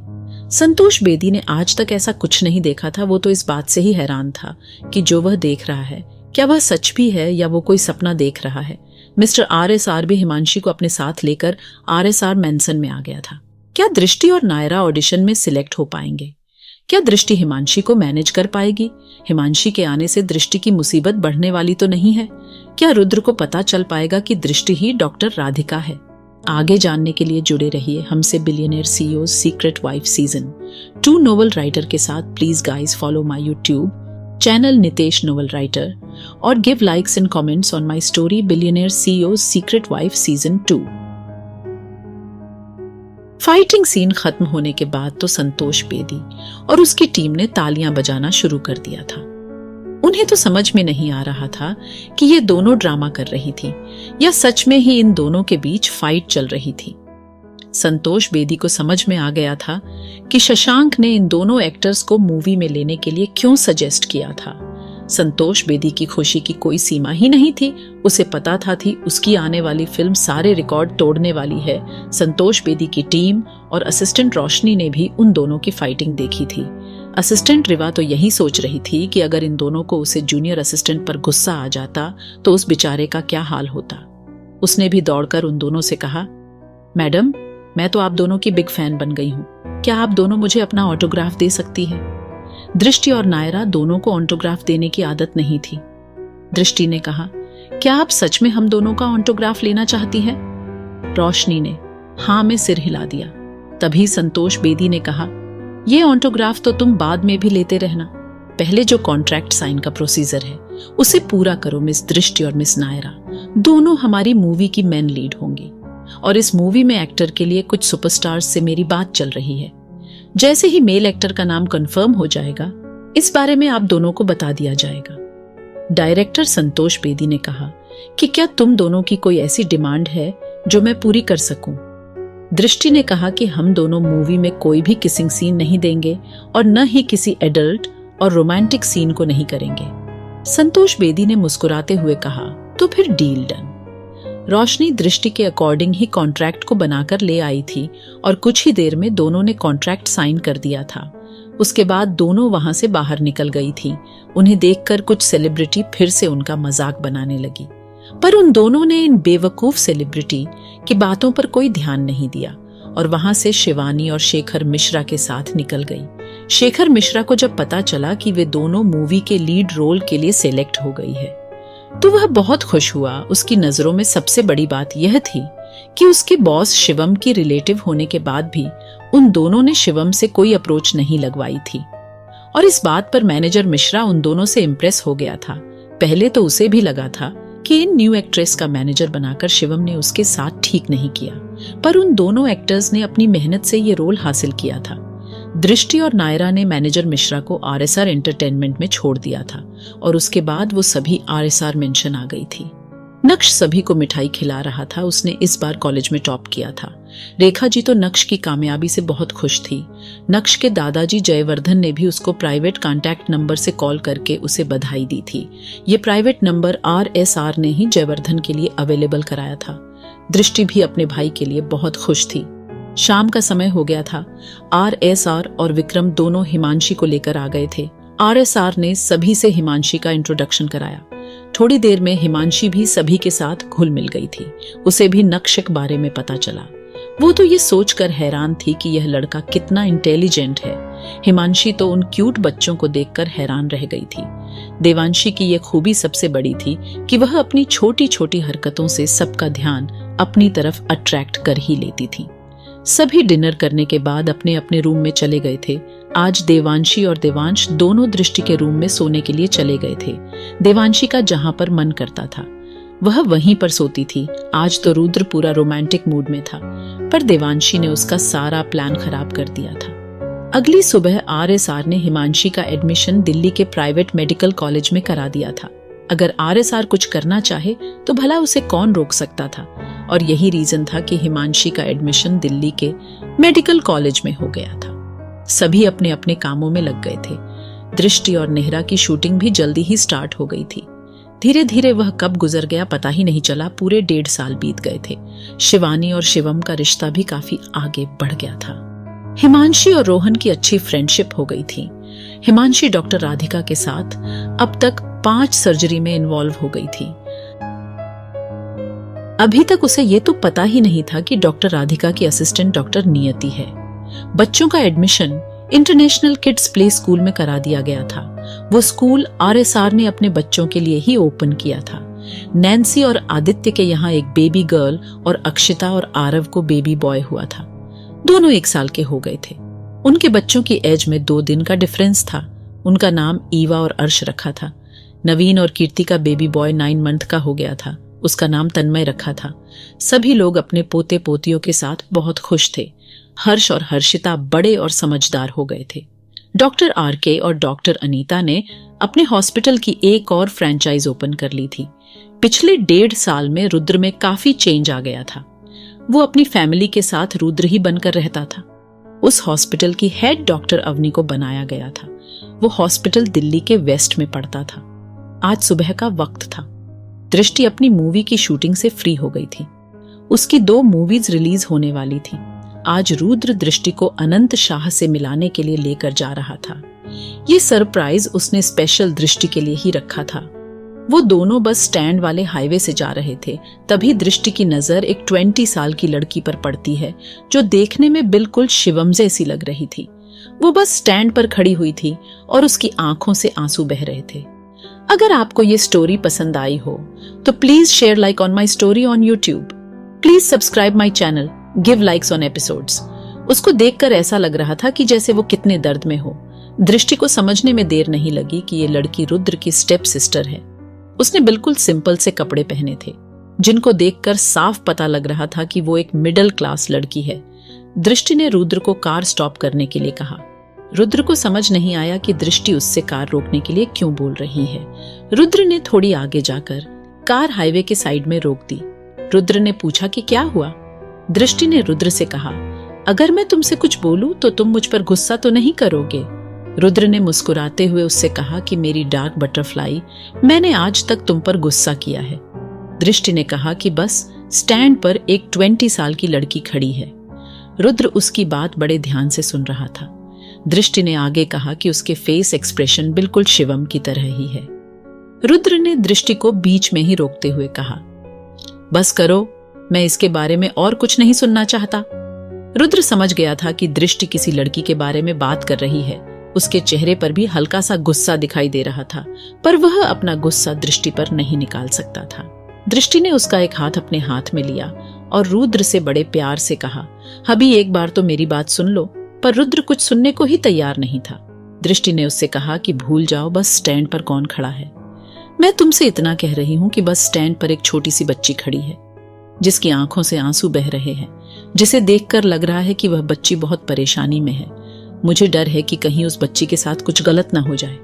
संतोष बेदी ने आज तक ऐसा कुछ नहीं देखा था। वो तो इस बात से ही हैरान था कि जो वह देख रहा है क्या वह सच भी है या वो कोई सपना देख रहा है। मिस्टर RSR भी हिमांशी को अपने साथ लेकर RSR मैंसन में आ गया था। क्या दृष्टि और नायरा ऑडिशन में सिलेक्ट हो पाएंगे? क्या दृष्टि हिमांशी को मैनेज कर पाएगी? हिमांशी के आने से दृष्टि की मुसीबत बढ़ने वाली तो नहीं है? क्या रुद्र को पता चल पाएगा कि दृष्टि ही डॉक्टर राधिका है? आगे जानने के लिए जुड़े रहिए हमसे billionaire CEO secret wife season 2 novel writer के साथ। Please guys follow my YouTube channel Nitesh novel writer और give likes and comments on my story billionaire CEO secret wife season 2। Fighting scene खत्म होने के बाद तो संतोष बेदी और उसकी टीम ने तालियां बजाना शुरू कर दिया था। उन्हें तो समझ में नहीं आ रहा था कि ये दोनों ड्रामा कर रही थी या सच में ही इन दोनों के बीच फाइट चल रही थी। संतोष बेदी को समझ में आ गया था कि शशांक ने इन दोनों एक्टर्स को मूवी में लेने के लिए क्यों सजेस्ट किया था। संतोष बेदी की खुशी की कोई सीमा ही नहीं थी। उसे पता था उसकी आने वाली फिल्म सारे रिकॉर्ड तोड़ने वाली है। संतोष बेदी की टीम और असिस्टेंट रोशनी ने भी उन दोनों की फाइटिंग देखी थी। असिस्टेंट रिवा तो यही सोच रही थी कि अगर इन दोनों को उसे जूनियर असिस्टेंट पर गुस्सा आ जाता तो उस बेचारे का क्या हाल होता। उसने भी दौड़कर उन दोनों से कहा, मैडम, मैं तो आप दोनों की बिग फैन बन गई हूँ। क्या आप दोनों मुझे अपना ऑटोग्राफ दे सकती है? दृष्टि और नायरा दोनों को ऑटोग्राफ देने की आदत नहीं थी। दृष्टि ने कहा, क्या आप सच में हम दोनों का ऑटोग्राफ लेना चाहती हैं? रोशनी ने हाँ में सिर हिला दिया। तभी संतोष बेदी ने कहा, ये ऑटोग्राफ तो तुम बाद में भी लेते रहना। पहले जो कॉन्ट्रैक्ट साइन का प्रोसीजर है उसे पूरा करो मिस दृष्टि और मिस नायरा। दोनों हमारी मूवी की मेन लीड होंगी और इस मूवी में एक्टर के लिए कुछ सुपरस्टार्स से मेरी बात चल रही है। जैसे ही मेल एक्टर का नाम कंफर्म हो जाएगा, इस बारे में आप दोनों को बता दिया जाएगा। डायरेक्टर संतोष बेदी ने कहा कि क्या तुम दोनों की कोई ऐसी डिमांड है जो मैं पूरी कर सकूं? दृष्टि ने कहा कि हम दोनों मूवी में कोई भी किसिंग सीन नहीं देंगे और न ही किसी एडल्ट और रोमांटिक सीन को नहीं करेंगे। संतोष बेदी ने मुस्कुराते हुए कहा, तो फिर डील डन। रोशनी दृष्टि के अकॉर्डिंग ही कॉन्ट्रैक्ट को बनाकर ले आई थी और कुछ ही देर में दोनों ने कॉन्ट्रैक्ट साइन कर दिया था। उसके बाद दोनों वहां से बाहर निकल गई थी। उन्हें देखकर कुछ सेलिब्रिटी फिर से उनका मजाक बनाने लगी, पर उन दोनों ने इन बेवकूफ सेलिब्रिटी की बातों पर कोई ध्यान नहीं दिया और वहां से शिवानी और शेखर मिश्रा के साथ निकल गई। शेखर मिश्रा को जब पता चला कि वे दोनों मूवी के लीड रोल के लिए सिलेक्ट हो गई है तो वह बहुत खुश हुआ। उसकी नजरों में सबसे बड़ी बात यह थी कि उसके बॉस शिवम की रिलेटिव होने के बाद भी उन दोनों ने शिवम से कोई अप्रोच नहीं लगवाई थी और इस बात पर मैनेजर मिश्रा उन दोनों से इम्प्रेस हो गया था। पहले तो उसे भी लगा था कि इन न्यू एक्ट्रेस का मैनेजर बनाकर शिवम ने उसके साथ ठीक नहीं किया, पर उन दोनों एक्टर्स ने अपनी मेहनत से ये रोल हासिल किया था। दृष्टि और नायरा ने मैनेजर मिश्रा को RSR एंटरटेनमेंट में छोड़ दिया था और उसके बाद वो सभी RSR मेंशन आ गई थी। नक्श सभी को मिठाई खिला रहा था। उसने इस बार कॉलेज में टॉप किया था। रेखा जी तो नक्श की कामयाबी से बहुत खुश थी। नक्श के दादाजी जयवर्धन ने भी उसको प्राइवेट कांटेक्ट नंबर से कॉल करके उसे बधाई दी थी। ये प्राइवेट नंबर RSR ने ही जयवर्धन के लिए अवेलेबल कराया था। दृष्टि भी अपने भाई के लिए बहुत खुश थी। शाम का समय हो गया था। RSR और विक्रम दोनों हिमांशी को लेकर आ गए थे। RSR ने सभी से हिमांशी का इंट्रोडक्शन कराया। थोड़ी देर में हिमांशी भी सभी के साथ घुल मिल गई थी। उसे भी नक्श के बारे में पता चला। वो तो ये सोचकर हैरान थी कि यह लड़का कितना इंटेलिजेंट है। हिमांशी तो उन क्यूट बच्चों को देखकर हैरान रह गई थी। देवांशी की यह खूबी सबसे बड़ी थी कि वह अपनी छोटी छोटी हरकतों से सबका ध्यान अपनी तरफ अट्रैक्ट कर ही लेती थी। सभी डिनर करने के बाद अपने अपने रूम में चले गए थे। आज देवांशी और देवांश दोनों दृष्टि के रूम में सोने के लिए चले गए थे। देवांशी का जहां पर मन करता था वह वहीं पर सोती थी। आज तो रुद्र पूरा रोमांटिक मूड में था, पर देवांशी ने उसका सारा प्लान खराब कर दिया था। अगली सुबह RSR ने हिमांशी का एडमिशन दिल्ली के प्राइवेट मेडिकल कॉलेज में करा दिया था। अगर RSR कुछ करना चाहे तो भला उसे कौन रोक सकता था। और यही रीजन था कि हिमांशी का एडमिशन दिल्ली के मेडिकल कॉलेज में हो गया था। सभी अपने अपने कामों में लग गए थे। दृष्टि और नेहरा की शूटिंग भी जल्दी ही स्टार्ट हो गई थी। धीरे धीरे वह कब गुजर गया पता ही नहीं चला। पूरे 1.5 साल बीत गए थे। शिवानी और शिवम का रिश्ता भी काफी आगे बढ़ गया था। हिमांशी और रोहन की अच्छी फ्रेंडशिप हो गई थी। हिमांशी डॉक्टर राधिका के साथ अब तक 5 सर्जरी में इन्वॉल्व हो गई थी। अभी तक उसे ये तो पता ही नहीं था कि डॉक्टर राधिका की असिस्टेंट डॉक्टर नियति है। बच्चों का admission international kids play school में करा दिया गया था। वो स्कूल RSR ने अपने बच्चों के लिए ही ओपन किया था। नैन्सी और आदित्य के यहाँ एक बेबी गर्ल और अक्षिता और आरव को बेबी बॉय हुआ था। दोनों 1 साल के हो गए थे। उनके बच्चों की एज में 2 दिन का डिफरेंस था। उनका नाम ईवा और अर्श रखा था। नवीन और कीर्ति का बेबी बॉय 9 मंथ का हो गया था। उसका नाम तन्मय रखा था। सभी लोग अपने पोते पोतियों के साथ बहुत खुश थे। हर्ष और हर्षिता बड़े और समझदार हो गए थे। डॉक्टर RK और डॉक्टर अनीता ने अपने हॉस्पिटल की एक और फ्रेंचाइज ओपन कर ली थी। पिछले 1.5 साल में रुद्र में काफी चेंज आ गया था। वो अपनी फैमिली के साथ रुद्र ही बनकर रहता था। उस हॉस्पिटल की हेड डॉक्टर अवनी को बनाया गया था। वो हॉस्पिटल दिल्ली के वेस्ट में पड़ता था। आज सुबह का वक्त था। दृष्टि अपनी मूवी की शूटिंग से फ्री हो गई थी। उसकी 2 मूवीज रिलीज होने वाली थी। आज रुद्र दृष्टि को अनंत शाह से मिलाने के लिए लेकर जा रहा था। ये सरप्राइज उसने स्पेशल दृष्टि के लिए ही रखा था। वो दोनों बस स्टैंड वाले हाईवे से जा रहे थे। तभी दृष्टि की नजर एक 20 साल की लड़की पर पड़ती है जो देखने में बिल्कुल शिवम जैसी लग रही थी। वो बस स्टैंड पर खड़ी हुई थी और उसकी आंखों से आंसू बह रहे थे। अगर आपको ये स्टोरी पसंद आई हो तो please share like on my story on YouTube. Please subscribe my channel, give likes on episodes. उसको देखकर ऐसा लग रहा था कि जैसे वो कितने दर्द में हो। दृष्टि को समझने में देर नहीं लगी कि ये लड़की रुद्र की स्टेप सिस्टर है। उसने बिल्कुल सिंपल से कपड़े पहने थे जिनको देखकर साफ पता लग रहा था कि वो एक मिडिल क्लास लड़की है। दृष्टि ने रुद्र को कार स्टॉप करने के लिए कहा। रुद्र को समझ नहीं आया कि दृष्टि उससे कार रोकने के लिए क्यों बोल रही है। रुद्र ने थोड़ी आगे जाकर कार हाईवे के साइड में रोक दी। रुद्र ने पूछा कि क्या हुआ। दृष्टि ने रुद्र से कहा, अगर मैं तुमसे कुछ बोलूं तो तुम मुझ पर गुस्सा तो नहीं करोगे। रुद्र ने मुस्कुराते हुए उससे कहा कि मेरी डार्क बटरफ्लाई, मैंने आज तक तुम पर गुस्सा किया है। दृष्टि ने कहा कि बस स्टैंड पर एक 20 साल की लड़की खड़ी है। रुद्र उसकी बात बड़े ध्यान से सुन रहा था। दृष्टि ने आगे कहा कि उसके फेस एक्सप्रेशन बिल्कुल शिवम की तरह ही है। रुद्र ने दृष्टि को बीच में ही रोकते हुए कहा, बस करो, मैं इसके बारे में और कुछ नहीं सुनना चाहता। रुद्र समझ गया था कि दृष्टि किसी लड़की के बारे में बात कर रही है। उसके चेहरे पर भी हल्का सा गुस्सा दिखाई दे रहा था, पर वह अपना गुस्सा दृष्टि पर नहीं निकाल सकता था। दृष्टि ने उसका एक हाथ अपने हाथ में लिया और रुद्र से बड़े प्यार से कहा, अभी एक बार तो मेरी बात सुन लो। पर रुद्र कुछ सुनने को ही तैयार नहीं था। दृष्टि ने उससे कहा कि भूल जाओ बस स्टैंड पर कौन खड़ा है। मैं तुमसे इतना कह रही हूं कि बस स्टैंड पर एक छोटी सी बच्ची खड़ी है जिसकी आंखों से आंसू बह रहे हैं, जिसे देखकर लग रहा है कि वह बच्ची बहुत परेशानी में है। मुझे डर है कि कहीं उस बच्ची के साथ कुछ गलत ना हो जाए।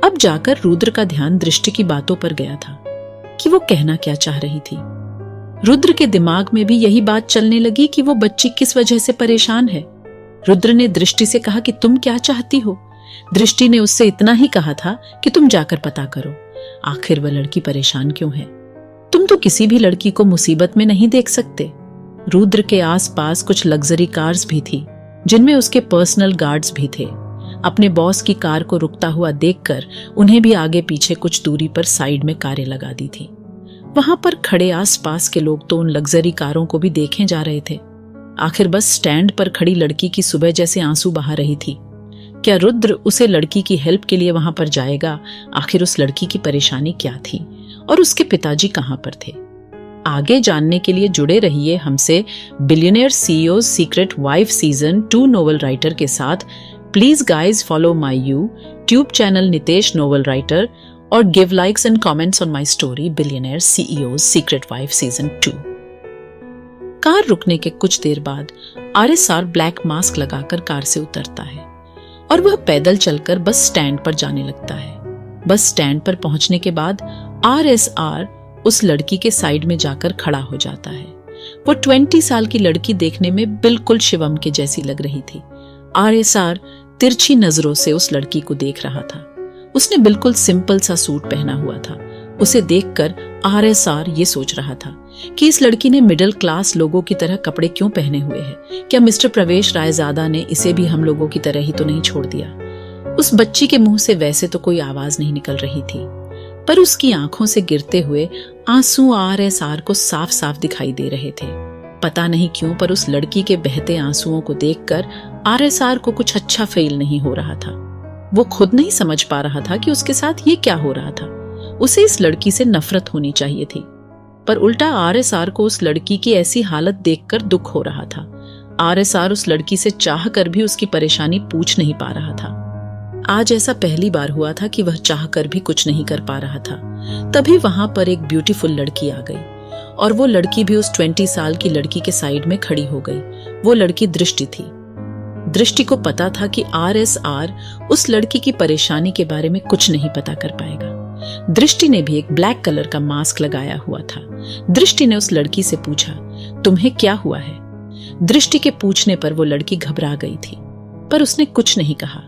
अब जाकर रुद्र का ध्यान दृष्टि की बातों पर गया था। कि वो कहना क्या चाह रही थी। रुद्र के दिमाग में भी यही बात चलने लगी कि वो बच्ची किस वजह से परेशान है। रुद्र ने दृष्टि से कहा कि तुम क्या चाहती हो। दृष्टि ने उससे इतना ही कहा था कि तुम जाकर पता करो, आखिर वह लड़की परेशान क्यों है। तुम तो किसी भी लड़की को मुसीबत में नहीं देख सकते। रुद्र के आसपास कुछ लग्जरी कार्स भी थी, जिनमें उसके पर्सनल गार्ड्स भी थे। अपने बॉस की कार को रुकता हुआ देखकर उन्हें भी आगे पीछे कुछ दूरी पर साइड में कारें लगा दी थी। वहां पर खड़े आसपास के लोग तो उन लग्जरी कारों को भी देखे जा रहे थे। आखिर बस स्टैंड पर खड़ी लड़की की सुबह जैसे आंसू बहा रही थी। क्या रुद्र उसे लड़की की हेल्प के लिए वहां पर जाएगा? आखिर उस लड़की की परेशानी क्या थी और उसके पिताजी कहां पर थे? आगे जानने के लिए जुड़े रहिए हमसे billionaire CEO secret wife season 2 novel writer के साथ। Please guys follow my YouTube channel Nitesh novel writer और give likes and comments on my story billionaire CEO secret wife season 2। Car रुकने के कुछ देर बाद आरएसआर ब्लैक मास्क लगाकर कार से उतरता है और वह पैदल चलकर बस स्टैंड पर जाने लगता है। बस स्टैंड पर पहुंचने के बाद आरएसआर उस लड़की के साइड में जाकर खड़ा हो जाता है। वो 20 साल की लड़की देखने में बिल्कुल शिवम के जैसी लग रही थी। आरएसआर तिरछी नजरों से उस लड़की को देख रहा था। उसने बिल्कुल सिंपल सा सूट पहना हुआ था। उसे देखकर आरएसआर ये सोच रहा था कि इस लड़की ने मिडिल क्लास लोगों की तरह कपड़े क्यों पहने हुए हैं। क्या मिस्टर प्रवेश रायजादा ने इसे भी हम लोगों की तरह ही तो नहीं छोड़ दिया? उस बच्ची के मुंह से वैसे तो कोई आवाज नहीं निकल रही थी, पर उसकी आंखों से गिरते हुए आंसू आरएसआर को साफ साफ दिखाई दे रहे थे। पता नहीं क्यों, पर उस लड़की के बहते आंसुओं को देखकर आरएसआर को कुछ अच्छा फील नहीं हो रहा था। वो खुद नहीं समझ पा रहा था कि उसके साथ ये क्या हो रहा था। उसे इस लड़की से नफरत होनी चाहिए थी, पर उल्टा आरएसआर को उस लड़की की ऐसी हालत देखकर दुख हो रहा था। आरएसआर उस लड़की से चाह कर भी उसकी परेशानी पूछ नहीं पा रहा था। आज ऐसा पहली बार हुआ था कि वह चाह कर भी कुछ नहीं कर पा रहा था। तभी वहां पर एक ब्यूटीफुल लड़की आ गई और वो लड़की भी उस 20 साल की लड़की के साइड में खड़ी हो गई। वो लड़की दृष्टि थी। दृष्टि को पता था कि आरएसआर उस लड़की की परेशानी के बारे में कुछ नहीं पता कर पाएगा। दृष्टि ने भी एक ब्लैक कलर का मास्क लगाया हुआ था। दृष्टि ने उस लड़की से पूछा, तुम्हें क्या हुआ है? दृष्टि के पूछने पर वो लड़की घबरा गई थी, पर उसने कुछ नहीं कहा।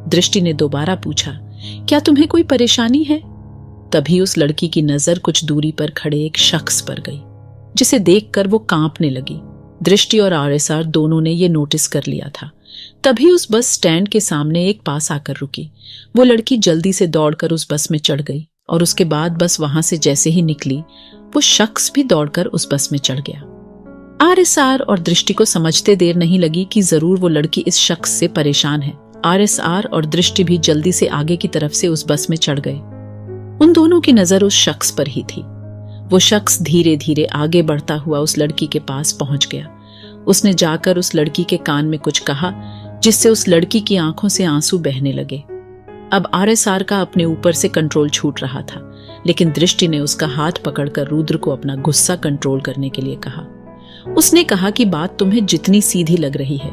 दृष्टि ने दोबारा पूछा, क्या तुम्हें कोई परेशानी है? तभी उस लड़की की नजर कुछ दूरी पर खड़े एक शख्स पर गई, जिसे देखकर वो कांपने लगी। दृष्टि और आरएसआर दोनों ने ये नोटिस कर लिया था। तभी उस बस स्टैंड के सामने एक पास आकर रुकी। वो लड़की जल्दी से दौड़कर उस बस में चढ़ गई और उसके बाद बस वहां से जैसे ही निकली, वो शख्स भी दौड़कर उस बस में चढ़ गया। आरएसआर और दृष्टि को समझते देर नहीं लगी कि जरूर वो लड़की इस शख्स से परेशान है। आरएसआर और दृष्टि भी जल्दी से आगे की तरफ से उस बस में चढ़ गए। उन दोनों की नजर उस शख्स पर ही थी। वो शख्स धीरे धीरे आगे बढ़ता हुआ उस लड़की के पास पहुंच गया। उसने जाकर उस लड़की के कान में कुछ कहा, जिससे उस लड़की की आंखों से आंसू बहने लगे। अब आरएसआर का अपने ऊपर से कंट्रोल छूट रहा था, लेकिन दृष्टि ने उसका हाथ पकड़कर रुद्र को अपना गुस्सा कंट्रोल करने के लिए कहा। उसने कहा कि बात तुम्हें जितनी सीधी लग रही है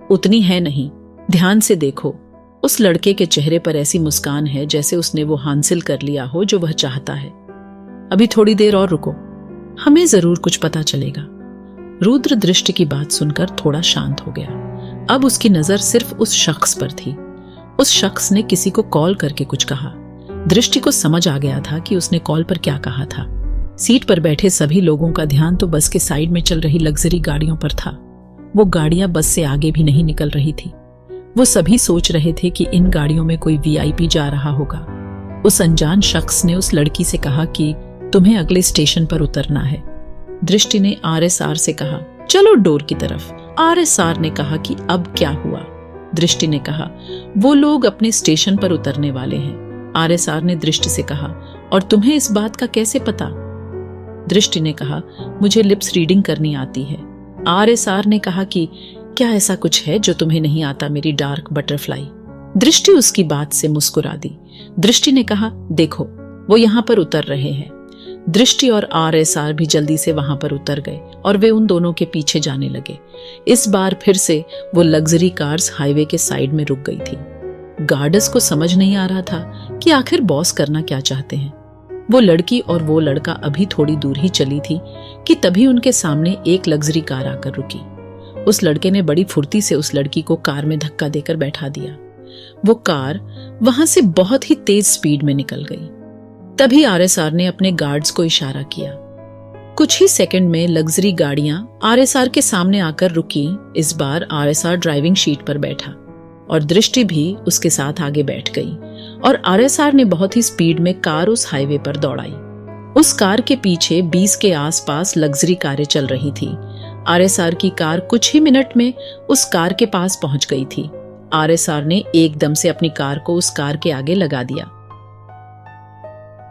उतनी है नहीं। ध्यान से देखो, उस लड़के के चेहरे पर ऐसी मुस्कान है जैसे उसने वो हासिल कर लिया हो जो वह चाहता है। अभी थोड़ी देर और रुको, हमें जरूर कुछ पता चलेगा। रुद्र दृष्टि की बात सुनकर थोड़ा शांत हो गया। अब उसकी नजर सिर्फ उस शख्स पर थी। उस शख्स ने किसी को कॉल करके कुछ कहा। दृष्टि को समझ आ गया था कि उसने कॉल पर क्या कहा था। सीट पर बैठे सभी लोगों का ध्यान तो बस के साइड में चल रही लग्जरी गाड़ियों पर था। वो गाड़ियां बस से आगे भी नहीं निकल रही थी। वो सभी सोच रहे थे कि इन गाड़ियों में कोई वीआईपी जा रहा होगा। उस अनजान शख्स ने उस लड़की से कहा कि तुम्हें अगले स्टेशन पर उतरना है। दृष्टि ने आरएसआर से कहा, चलो डोर की तरफ। आरएसआर ने कहा कि अब क्या हुआ? दृष्टि ने कहा, वो लोग अपने स्टेशन पर उतरने वाले हैं। आरएसआर ने दृष्टि से कहा, और तुम्हें इस बात का कैसे पता? दृष्टि ने कहा, मुझे लिप्स रीडिंग करनी आती है। आरएसआर ने कहा कि क्या ऐसा कुछ है जो तुम्हें नहीं आता मेरी डार्क बटरफ्लाई? दृष्टि उसकी बात से मुस्कुरा दी। दृष्टि ने कहा, देखो वो यहाँ पर उतर रहे हैं। दृष्टि और आरएसआर भी जल्दी से वहां पर उतर गए और वे उन दोनों के पीछे जाने लगे। इस बार फिर से वो लग्जरी कार्स हाईवे के साइड में रुक गई थी। गार्ड्स को समझ नहीं आ रहा था कि आखिर बॉस करना क्या चाहते हैं। वो लड़की और वो लड़का अभी थोड़ी दूर ही चली थी कि तभी उनके सामने एक लग्जरी कार आकर रुकी। उस लड़के ने बड़ी फुर्ती से उस लड़की को कार में धक्का देकर बैठा दिया। वो कार वहां से बहुत ही तेज स्पीड में निकल गई। तभी आरएसआर ने अपने गार्ड्स को इशारा किया। कुछ ही सेकंड में लग्जरी गाड़ियां आरएसआर के सामने आकर रुकी। इस बार आरएसआर ड्राइविंग सीट पर बैठा और दृष्टि भी उसके साथ आगे बैठ गई और आरएसआर ने बहुत ही स्पीड में कार उस हाईवे पर दौड़ाई। उस कार के पीछे 20 के आसपास लग्जरी कारें चल रही थी। आरएसआर की कार कुछ ही मिनट में उस कार के पास पहुंच गई थी। आरएसआर ने एकदम से अपनी कार को उस कार के आगे लगा दिया,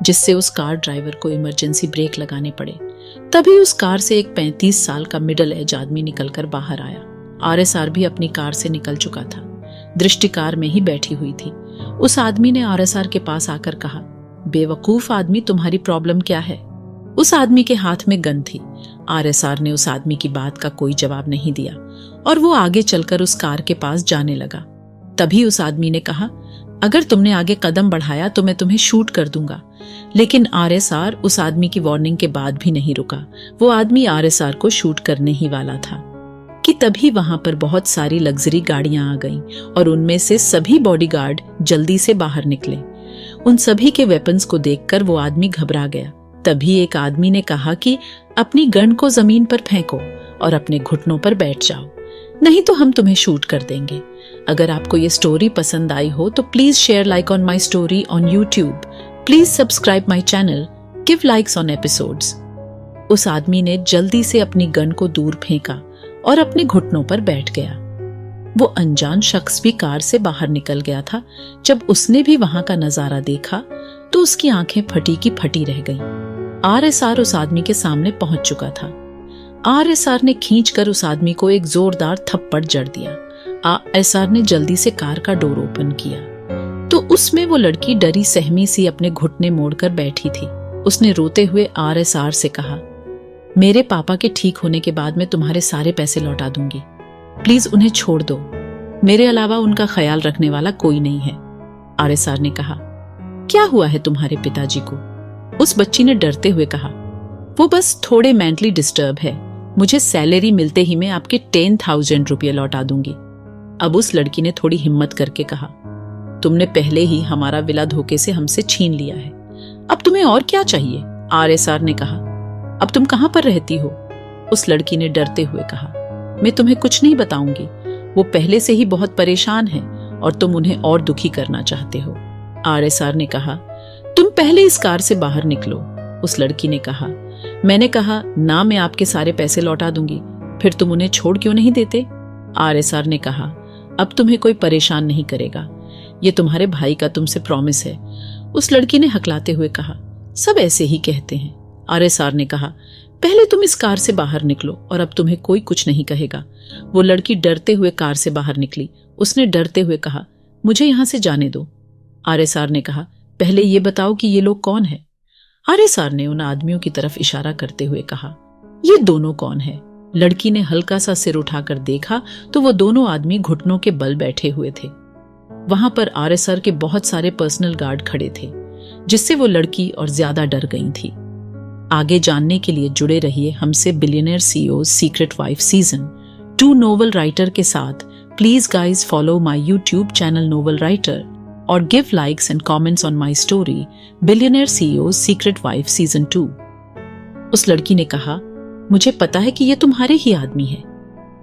जिससे उस कार ड्राइवर को इमरजेंसी ब्रेक लगाने पड़े। तभी उस कार से एक 35 साल का मिडिल एज आदमी निकलकर बाहर आया। आरएसआर भी अपनी कार से निकल चुका था। दृष्टि कार में ही बैठी हुई थी। उस आदमी ने आरएसआर के पास आकर कहा, बेवकूफ आदमी, तुम्हारी प्रॉब्लम क्या है? उस आदमी के हाथ में गन थी। आरएसआर ने उस आदमी की बात का कोई जवाब नहीं दिया और वो आगे चलकर उस कार के पास जाने लगा। तभी उस आदमी ने कहा, अगर तुमने आगे कदम बढ़ाया तो मैं तुम्हें शूट कर दूंगा। लेकिन आरएसआर उस आदमी की वार्निंग के बाद भी नहीं रुका। वो आदमी आरएसआर को शूट करने ही वाला था कि तभी वहां पर बहुत सारी लग्जरी गाड़ियां आ गईं और उनमें से सभी बॉडीगार्ड जल्दी से बाहर निकले। उन सभी के वेपन्स को देखकर वो आदमी घबरा गया। तभी एक आदमी ने कहा कि अपनी गन को जमीन पर फेंको और अपने घुटनों पर बैठ जाओ, नहीं तो हम तुम्हें शूट कर देंगे। अगर आपको ये स्टोरी पसंद आई हो तो please share like on my story on YouTube. Please subscribe my channel, give likes on episodes. उस आदमी ने जल्दी से अपनी गन को दूर फेंका और अपने घुटनों पर बैठ गया। वो अनजान शख्स भी कार से बाहर निकल गया था। जब उसने भी वहां का नजारा देखा तो उसकी आंखें फटी की फटी रह गईं। आरएसआर उस आदमी के सामने पहुंच चुका था। आरएसआर ने खींचकर उस आदमी को एक जोरदार थप्पड़ जड़ दिया। आरएसआर ने जल्दी से कार का डोर ओपन किया तो उसमें वो लड़की डरी सहमी सी अपने घुटने मोड़कर बैठी थी। उसने रोते हुए आरएसआर से कहा, मेरे पापा के ठीक होने के बाद मैं तुम्हारे सारे पैसे लौटा दूंगी। प्लीज उन्हें छोड़ दो, मेरे अलावा उनका ख्याल रखने वाला कोई नहीं है। आरएसआर ने कहा, क्या हुआ है तुम्हारे पिताजी को? उस बच्ची ने डरते हुए कहा, वो बस थोड़े मेंटली डिस्टर्ब है। मुझे सैलरी मिलते ही मैं आपके 10,000 रुपये लौटा दूंगी। अब उस लड़की ने थोड़ी हिम्मत करके कहा, तुमने पहले ही हमारा विला धोखे से हमसे छीन लिया है, अब तुम्हें और क्या चाहिए? आरएसआर ने कहा, अब तुम कहां पर रहती हो? उस लड़की ने डरते हुए कहा, मैं तुम्हें कुछ नहीं बताऊंगी। वो पहले से ही बहुत परेशान हैं और तुम उन्हें और दुखी करना चाहते हो। आरएसआर ने कहा, तुम पहले इस कार से बाहर निकलो। उस लड़की ने कहा, मैंने कहा ना मैं आपके सारे पैसे लौटा दूंगी, फिर तुम उन्हें छोड़ क्यों नहीं देते? आरएसआर ने कहा, अब तुम्हें कोई परेशान नहीं करेगा, ये तुम्हारे भाई का तुमसे प्रॉमिस है। उस लड़की ने हकलाते हुए कहा, सब ऐसे ही कहते हैं। आरएसआर ने कहा, पहले तुम इस कार से बाहर निकलो और अब तुम्हें कोई कुछ नहीं कहेगा। वो लड़की डरते हुए कार से बाहर निकली। उसने डरते हुए कहा, मुझे यहां से जाने दो। आरएसआर ने कहा, पहले ये बताओ कि ये लोग कौन है? आरएसआर ने उन आदमियों की तरफ इशारा करते हुए कहा, ये दोनों कौन है? लड़की ने हल्का सा सिर उठाकर देखा तो वो दोनों आदमी घुटनों के बल बैठे हुए थे। वहां पर आरएसआर के बहुत सारे पर्सनल गार्ड खड़े थे, जिससे वो लड़की और ज्यादा डर गई थी। आगे जानने के लिए जुड़े रहिए हमसे billionaire CEO secret wife season 2 novel writer के साथ। Please guys follow my YouTube channel novel writer और give likes and comments on my story billionaire CEO secret wife season 2। उस लड़की ने कहा, मुझे पता है कि ये तुम्हारे ही आदमी है,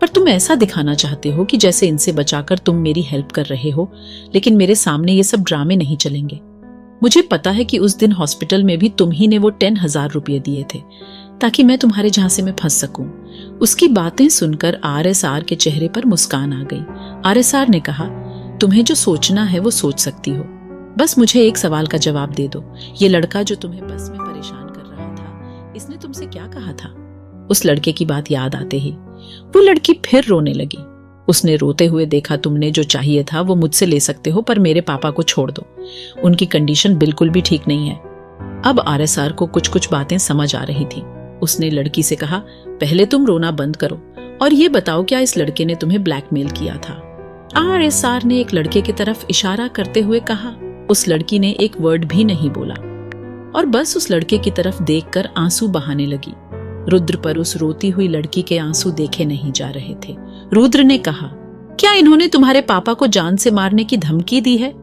पर तुम ऐसा दिखाना चाहते हो कि जैसे इनसे बचाकर तुम मेरी हेल्प कर रहे हो, लेकिन मेरे सामने ये सब ड्रामे नहीं चलेंगे। मुझे पता है कि उस दिन हॉस्पिटल में भी तुम ही ने वो 10,000 रुपये दिए थे ताकि मैं तुम्हारे झांसे में फंस सकूं। उसकी बातें सुनकर आरएसआर के चेहरे पर मुस्कान आ गई। आरएसआर ने कहा, तुम्हें जो सोचना है वो सोच सकती हो, बस मुझे एक सवाल का जवाब दे दो। ये लड़का जो तुम्हें बस में परेशान कर रहा था, इसने तुमसे क्या कहा था? उस लड़के की बात याद आते ही वो लड़की फिर रोने लगी। उसने रोते हुए देखा, तुमने जो चाहिए था वो मुझसे ले सकते हो, पर मेरे पापा को छोड़ दो, उनकी कंडीशन बिल्कुल भी ठीक नहीं है। अब आरएसआर को कुछ कुछ बातें समझ आ रही थी। उसने लड़की से कहा, पहले तुम रोना बंद करो और ये बताओ क्या इस लड़के ने तुम्हें ब्लैकमेल किया था? आरएसआर ने एक लड़के की तरफ इशारा करते हुए कहा। उस लड़की ने एक वर्ड भी नहीं बोला। और बस उस लड़के की तरफ देखकर आंसू बहाने लगी। रुद्र पर उस रोती हुई लड़की के आंसू देखे नहीं जा रहे थे। रुद्र ने कहा, क्या इन्होंने तुम्हारे पापा को जान से मारने की धमकी दी है?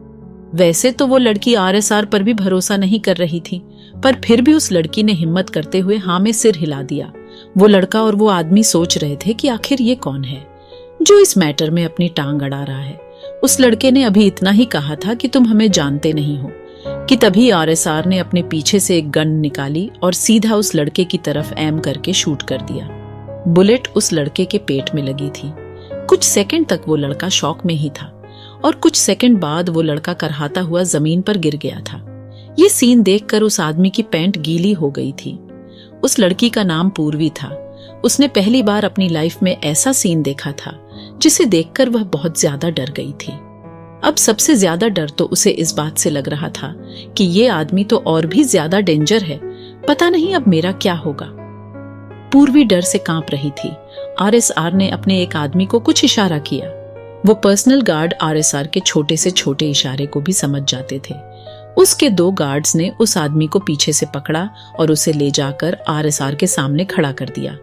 वैसे तो वो लड़की RSR पर भी भरोसा नहीं कर रही थी, पर फिर भी उस लड़की ने हिम्मत करते हुए हाँ में सिर हिला दिया। वो लड़का और वो आदमी सोच रहे थे कि आखिर ये कौन है जो इस मैटर में अपनी टांग अड़ा रहा है। उस लड़के ने अभी इतना ही कहा था कि तुम हमें जानते नहीं हो, कि तभी RSR ने अपने पीछे से एक गन निकाली और सीधा उस लड़के की तरफ एम करके शूट कर दिया। बुलेट उस लड़के के पेट में लगी थी। कुछ सेकंड तक वो लड़का शॉक में ही था और कुछ सेकंड बाद वो लड़का करहाता हुआ जमीन पर गिर गया था। ये सीन देखकर उस आदमी की पैंट गीली हो गई थी। उस लड़की का नाम पूर्वी था। उसने पहली बार अपनी लाइफ में ऐसा सीन देखा था जिसे देखकर वह बहुत ज्यादा डर गई थी। अब सबसे ज्यादा डर तो उसे इस बात से लग रहा था कि ये आदमी तो और भी ज्यादा डेंजर है, पता नहीं अब मेरा क्या होगा। पूर्वी डर से कांप रही थी। RSR ने अपने एक आदमी को कुछ इशारा किया। वो पर्सनल गार्ड RSR के छोटे से छोटे इशारे को भी समझ जाते थे। उसके 2 गार्ड्स ने उस आदमी को पीछे से पकड़ा और उसे ले जाकर RSR के सामने खड़ा कर दिया।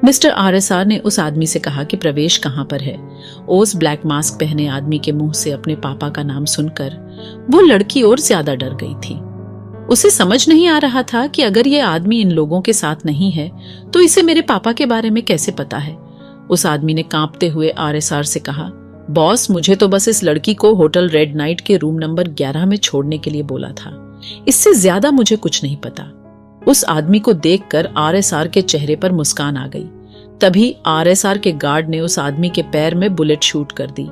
मिस्टर RSR ने उस आदमी से कहा कि प्रवेश कहां पर है। ओस ब्लैक मास्क पहने आदमी के मुंह से अपने पापा का नाम सुनकर वो लड़की और ज्यादा डर गई थी। उसे समझ नहीं आ रहा था कि अगर ये आदमी इन लोगों के साथ नहीं है तो इसे मेरे पापा के बारे में कैसे पता है। उस आदमी ने कांपते हुए RSR से कहा, बॉस, मुझे तो बस इस लड़की को होटल रेड नाइट के रूम नंबर 11 में छोड़ने के लिए बोला था। इससे ज्यादा मुझे कुछ नहीं पता। उस आदमी को देखकर RSR के चेहरे पर मुस्कान आ गई। तभी RSR के गार्ड ने उस आदमी के पैर में बुलेट शूट कर दी।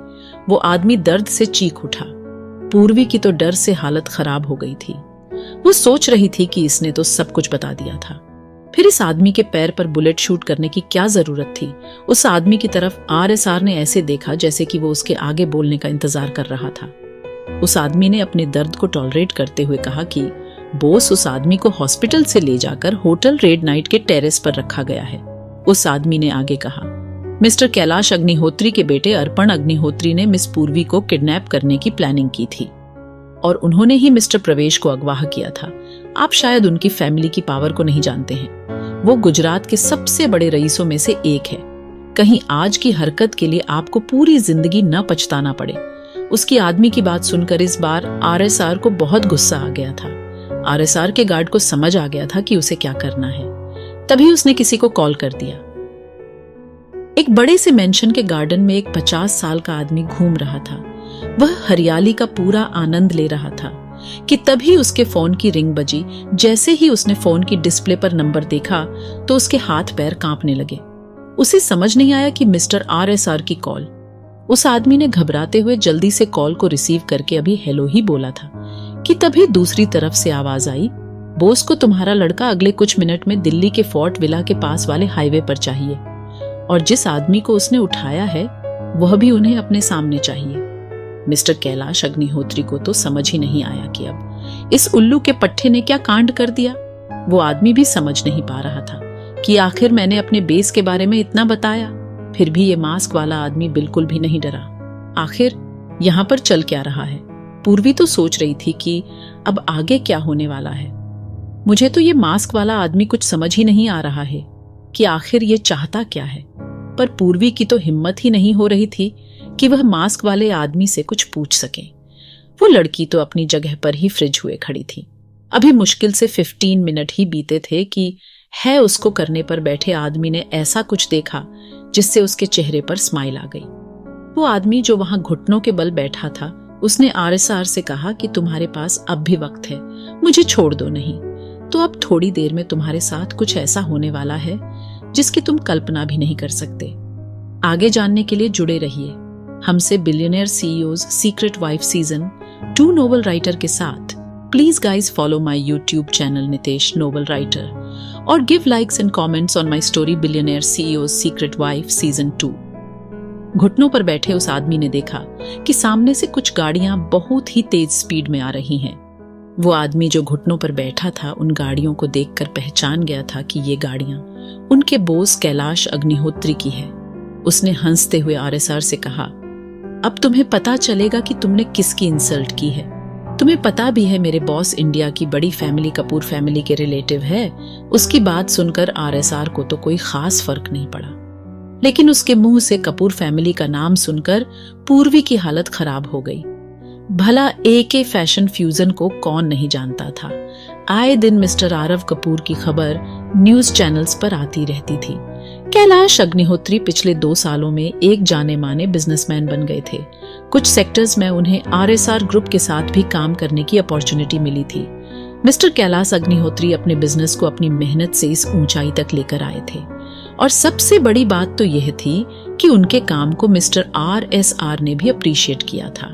वो आदमी दर्द से चीख उठा। पूर्वी की तो डर से हालत खराब हो गई थी। वो सोच रही थी कि इसने तो सब कुछ बता दिया था। फिर इस आदमी के पैर पर बुलेट शूट करने की क्या जरूरत थी? उस आदमी की तरफ RSR ने ऐसे देखा जैसे कि वो उसके आगे बोलने का इंतजार कर रहा था। उस आदमी ने अपने दर्द को टॉलरेट करते हुए कहा कि बोस, उस आदमी को हॉस्पिटल से ले जाकर होटल रेड नाइट के टेरेस पर रखा गया है। उस आदमी ने आगे कहा, मिस्टर कैलाश अग्निहोत्री के बेटे अर्पण अग्निहोत्री ने मिस पूर्वी को किडनैप करने की प्लानिंग की थी और उन्होंने ही मिस्टर प्रवेश को अगवा किया था। आप शायद उनकी फैमिली की पावर को नहीं जानते हैं। वो गुजरात के सबसे बड़े रईसों में से एक है। कहीं आज की हरकत के लिए आपको पूरी जिंदगी न पछताना पड़े। उसकी आदमी की बात सुनकर इस बार RSR को बहुत गुस्सा आ गया था। RSR के गार्ड को समझ आ गया था कि उसे क्या करना है। तभी उसने किसी को कॉल कर दिया। एक बड़े से मेंशन के गार्डन में एक 50 साल का आदमी घूम रहा था। वह हरियाली का पूरा आनंद ले रहा था कि तभी उसके फोन की रिंग बजी। जैसे ही उसने फोन की डिस्प्ले पर नंबर देखा तो उसके हाथ पैर कांपने लगे। उसे समझ नहीं आया कि मिस्टर RSR की कॉल। उस आदमी ने घबराते हुए जल्दी से कॉल को रिसीव करके अभी हेलो ही बोला था कि तभी दूसरी तरफ से आवाज आई, बोस को तुम्हारा लड़का अगले कुछ मिनट में दिल्ली के फोर्ट विला के पास वाले हाईवे पर चाहिए और जिस आदमी को उसने उठाया है वह भी उन्हें अपने सामने चाहिए। मिस्टर कैलाश अग्निहोत्री को तो समझ ही नहीं आया कि अब इस उल्लू के पट्टे ने क्या कांड कर दिया। वो आदमी भी समझ नहीं पा रहा था कि आखिर मैंने अपने बेस के बारे में इतना बताया, फिर भी ये मास्क वाला आदमी बिल्कुल भी नहीं डरा। आखिर यहाँ पर चल क्या रहा है? पूर्वी तो सोच रही थी कि अब आगे क्या होने वाला है। मुझे तो ये मास्क वाला आदमी कुछ समझ ही नहीं आ रहा है कि आखिर ये चाहता क्या है। पर पूर्वी की तो हिम्मत ही नहीं हो रही थी कि वह मास्क वाले आदमी से कुछ पूछ सके। वो लड़की तो अपनी जगह पर ही फ्रिज हुए खड़ी थी। अभी मुश्किल से 15 मिनट ही बीते थे कि है उसको करने पर बैठे आदमी ने ऐसा कुछ देखा जिससे उसके चेहरे पर स्माइल आ गई। वो आदमी जो वहां घुटनों के बल बैठा था, उसने RSR से कहा कि तुम्हारे पास अब भी वक्त है, मुझे छोड़ दो नहीं तो अब थोड़ी देर में तुम्हारे साथ कुछ ऐसा होने वाला है जिसकी तुम कल्पना भी नहीं कर सकते। आगे जानने के लिए जुड़े रहिए हमसे billionaire CEO's secret wife season 2 novel writer के साथ। Please guys follow my YouTube channel Nitesh novel writer और give likes and comments on my story billionaire CEO's secret wife season 2। घुटनों पर बैठे उस आदमी ने देखा कि सामने से कुछ गाड़ियां बहुत ही तेज स्पीड में आ रही हैं। वो आदमी जो घुटनों पर बैठा था उन गाड़ियों को देखकर पहचान गया था कि ये गाड़ियां उनके बोस कैलाश अग्निहोत्री की है। उसने हंसते हुए RSR से कहा, अब तुम्हें पता चलेगा कि तुमने किसकी इंसल्ट की है। तुम्हें पता भी है मेरे बॉस इंडिया की बड़ी फैमिली कपूर फैमिली के रिलेटिव है। उसकी बात सुनकर आरएसआर को तो कोई खास फर्क नहीं पड़ा, लेकिन उसके मुंह से कपूर फैमिली का नाम सुनकर पूर्वी की हालत खराब हो गई। भला एके फैशन फ्यूजन को कौन नहीं जानता था। आए दिन मिस्टर आरव कपूर की खबर न्यूज चैनल्स पर आती रहती थी। कैलाश अग्निहोत्री पिछले 2 सालों में एक जाने माने बिजनेसमैन बन गए थे। कुछ सेक्टर्स में उन्हें आरएसआर ग्रुप के साथ भी काम करने की अपॉर्चुनिटी मिली थी। मिस्टर कैलाश अग्निहोत्री अपने बिजनेस को अपनी मेहनत से इस ऊंचाई तक लेकर आए थे, और सबसे बड़ी बात तो यह थी कि उनके काम को मिस्टर आरएसआर ने भी अप्रिशिएट किया था।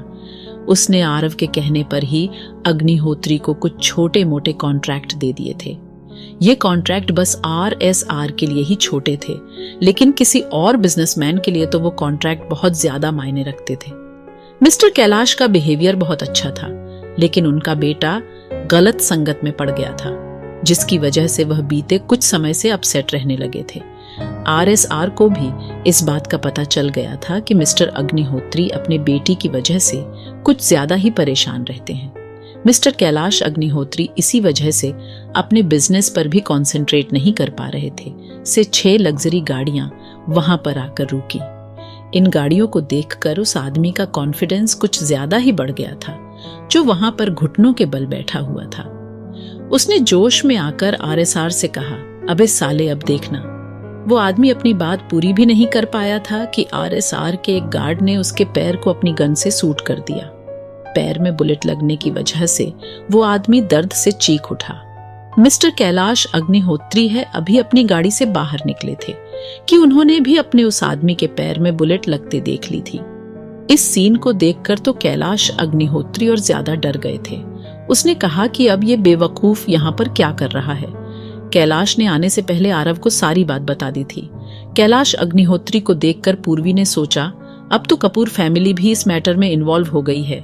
उसने आरव के कहने पर ही अग्निहोत्री को कुछ छोटे मोटे कॉन्ट्रैक्ट दे दिए थे। ये कॉन्ट्रैक्ट बस आरएसआर के लिए ही छोटे थे, लेकिन किसी और बिजनेसमैन के लिए तो वो कॉन्ट्रैक्ट बहुत ज्यादा मायने रखते थे। मिस्टर कैलाश का बिहेवियर बहुत अच्छा था, लेकिन उनका बेटा गलत संगत में पड़ गया था, जिसकी वजह से वह बीते कुछ समय से अपसेट रहने लगे थे। आरएसआर को भी इस बात का पता चल गया था कि मिस्टर अग्निहोत्री अपने बेटी की वजह से कुछ ज्यादा ही परेशान रहते हैं। मिस्टर कैलाश अग्निहोत्री इसी वजह से अपने बिजनेस पर भी कंसंट्रेट नहीं कर पा रहे थे। से 6 लग्जरी गाड़ियां वहां पर आकर रुकी। इन गाड़ियों को देखकर उस आदमी का कॉन्फिडेंस कुछ ज्यादा ही बढ़ गया था, जो वहां पर घुटनों के बल बैठा हुआ था। उसने जोश में आकर आरएसआर से कहा, अबे साले अब देखना। वो आदमी अपनी बात पूरी भी नहीं कर पाया था कि आरएसआर के एक गार्ड ने उसके पैर को अपनी गन से शूट कर दिया। पैर में बुलेट लगने की वजह से वो आदमी दर्द से चीख उठा। मिस्टर कैलाश अग्निहोत्री है अभी अपनी गाड़ी से बाहर निकले थे कि उन्होंने भी अपने उस आदमी के पैर में बुलेट लगते देख ली थी। इस सीन को देखकर तो कैलाश अग्निहोत्री और ज्यादा डर गए थे। उसने कहा कि अब ये बेवकूफ यहाँ पर क्या कर रहा है। कैलाश ने आने से पहले आरव को सारी बात बता दी थी। कैलाश अग्निहोत्री को देखकर पूर्वी ने सोचा, अब तो कपूर फैमिली भी इस मैटर में इन्वॉल्व हो गई है।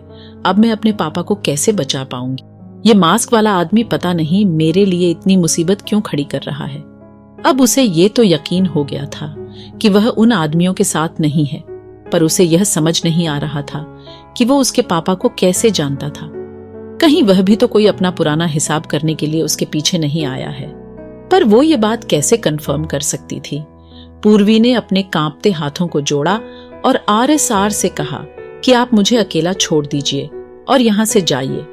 अब मैं अपने पापा को कैसे बचा पाऊंगी। ये मास्क वाला आदमी पता नहीं मेरे लिए इतनी मुसीबत क्यों खड़ी कर रहा है। अब उसे ये तो यकीन हो गया था कि वह उन आदमियों के साथ नहीं है, पर उसे यह समझ नहीं आ रहा था कि वो उसके पापा को कैसे जानता था। कहीं वह भी तो कोई अपना पुराना हिसाब करने के लिए उसके पीछे नहीं आया है। पर वो ये बात कैसे कंफर्म कर सकती थी। पूर्वी ने अपने कांपते हाथों को जोड़ा और आरएसआर से कहा कि आप मुझे अकेला छोड़ दीजिए और यहाँ से जाइए।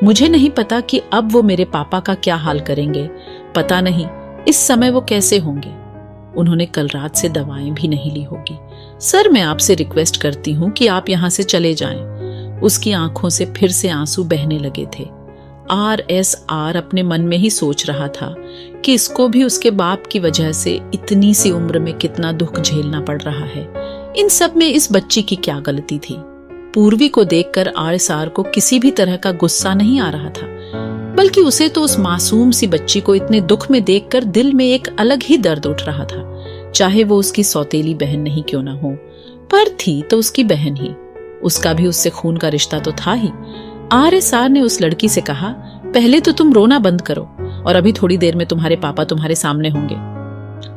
मुझे नहीं पता कि अब वो मेरे पापा का क्या हाल करेंगे। पता नहीं इस समय वो कैसे होंगे। उन्होंने कल रात से दवाएं भी नहीं ली होगी। सर, मैं आपसे रिक्वेस्ट करती हूँ कि आप यहाँ से चले जाएं। उसकी आंखों से फिर से आंसू बहने लगे थे। आरएसआर अपने मन में ही सोच रहा था कि इसको भी उसके बाप की वजह से इतनी सी उम्र में कितना दुख झेलना पड़ रहा है। इन सब में इस बच्ची की क्या गलती थी। पूर्वी को देखकर आरएसआर को किसी भी तरह का गुस्सा नहीं आ रहा था, बल्कि उसे तो उस मासूम सी बच्ची को इतने दुख में देखकर दिल में एक अलग ही दर्द उठ रहा था। चाहे वो उसकी सौतेली बहन नहीं क्यों ना हो, पर थी तो उसकी बहन ही। उसका भी उससे खून का रिश्ता तो था ही। आरएसआर ने उस लड़की से कहा, पहले तो तुम रोना बंद करो और अभी थोड़ी देर में तुम्हारे पापा तुम्हारे सामने होंगे।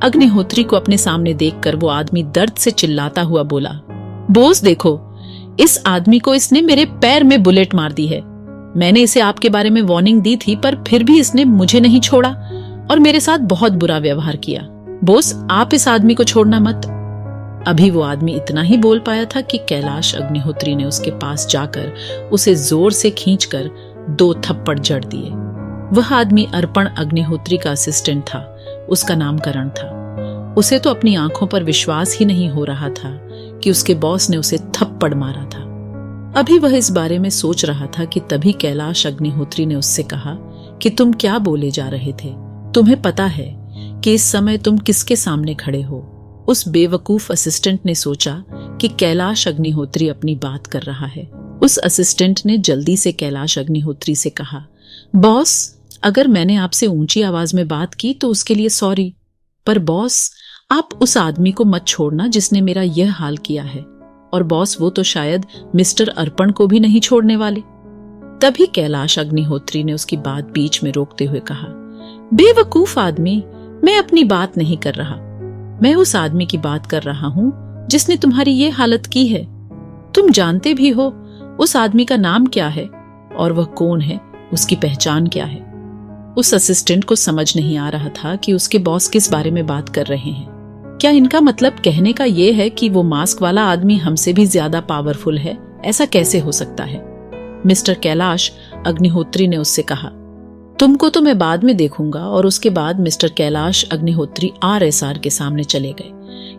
अग्निहोत्री को अपने सामने देखकर वो आदमी दर्द से चिल्लाता हुआ बोला, बोस देखो, इस आदमी को इसने मेरे पैर में बुलेट मार दी है। मैंने इसे आपके बारे में वार्निंग दी थी, पर फिर भी इसने मुझे नहीं छोड़ा और मेरे साथ बहुत बुरा व्यवहार किया। बोस, आप इस आदमी को छोड़ना मत। अभी वो आदमी इतना ही बोल पाया था कि कैलाश अग्निहोत्री ने उसके पास जाकर उसे जोर से खींचकर 2 थप्पड़ जड़ दिए। वह आदमी अर्पण अग्निहोत्री का असिस्टेंट था। उसका नाम करण था। उसे तो अपनी आंखों पर विश्वास ही नहीं हो रहा था कि उसके बॉस ने उसे थप्पड़ मारा था। अभी वह इस बारे में सोच रहा था कि तभी कैलाश अग्निहोत्री ने उससे कहा कि तुम क्या बोले जा रहे थे। तुम्हें पता है कि इस समय तुम किसके सामने खड़े हो। उस बेवकूफ असिस्टेंट ने सोचा कि कैलाश अग्निहोत्री अपनी बात कर रहा है। उस असिस्टेंट ने जल्दी से कैलाश अग्निहोत्री से कहा, बॉस, अगर मैंने आपसे ऊंची आवाज में बात की तो उसके लिए सॉरी, पर बॉस, आप उस आदमी को मत छोड़ना जिसने मेरा यह हाल किया है। और बॉस, वो तो शायद मिस्टर अर्पण को भी नहीं छोड़ने वाले। तभी कैलाश अग्निहोत्री ने उसकी बात बीच में रोकते हुए कहा, बेवकूफ आदमी, मैं अपनी बात नहीं कर रहा। मैं उस आदमी की बात कर रहा हूं जिसने तुम्हारी ये हालत की है। तुम जानते भी हो उस आदमी का नाम क्या है। और वह कौन है, उसकी पहचान क्या है। उस असिस्टेंट को समझ नहीं आ रहा था कि उसके बॉस किस बारे में बात कर रहे हैं। क्या इनका मतलब कहने का ये है कि वो मास्क वाला आदमी हमसे भी ज्यादा पावरफुल है? ऐसा कैसे हो सकता है? मिस्टर कैलाश, अग्निहोत्री ने उससे कहा। तुमको तो मैं बाद में देखूंगा। और उसके बाद मिस्टर कैलाश अग्निहोत्री RSR के सामने चले गए।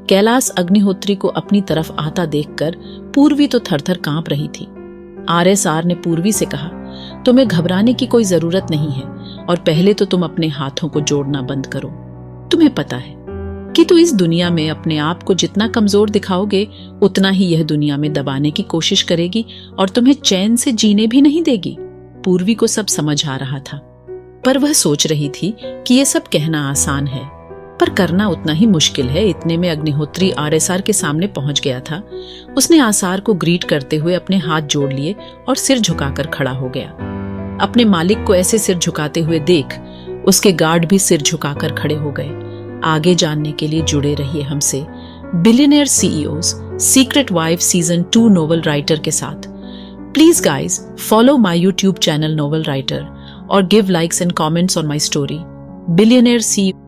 कैलाश अग्निहोत्री को अपनी तरफ आता देखकर पूर्वी तो थरथर कांप रही थी। RSR ने पूर्वी से कहा, तुम्हें घबराने की कोई जरूरत नहीं है और पहले तो तुम अपने हाथों को जोड़ना बंद करो। तुम्हें पता है कि तू इस दुनिया में अपने आप को जितना कमजोर दिखाओगे उतना ही यह दुनिया में दबाने की कोशिश करेगी और तुम्हें चैन से जीने भी नहीं देगी। पूर्वी को सब समझ आ रहा था, पर वह सोच रही थी कि यह सब कहना आसान है पर करना उतना ही मुश्किल है। इतने में अग्निहोत्री RSR के सामने पहुंच गया था। उसने आसार को ग्रीट करते हुए अपने हाथ जोड़ लिए और सिर झुकाकर खड़ा हो गया। अपने मालिक को ऐसे सिर झुकाते हुए देख उसके गार्ड भी सिर झुकाकर खड़े हो गए। आगे जानने के लिए जुड़े रहिए हमसे billionaire CEOs secret wife season 2 novel writer के साथ। Please guys follow my YouTube channel novel writer और give likes and comments on my story. Billionaire CEO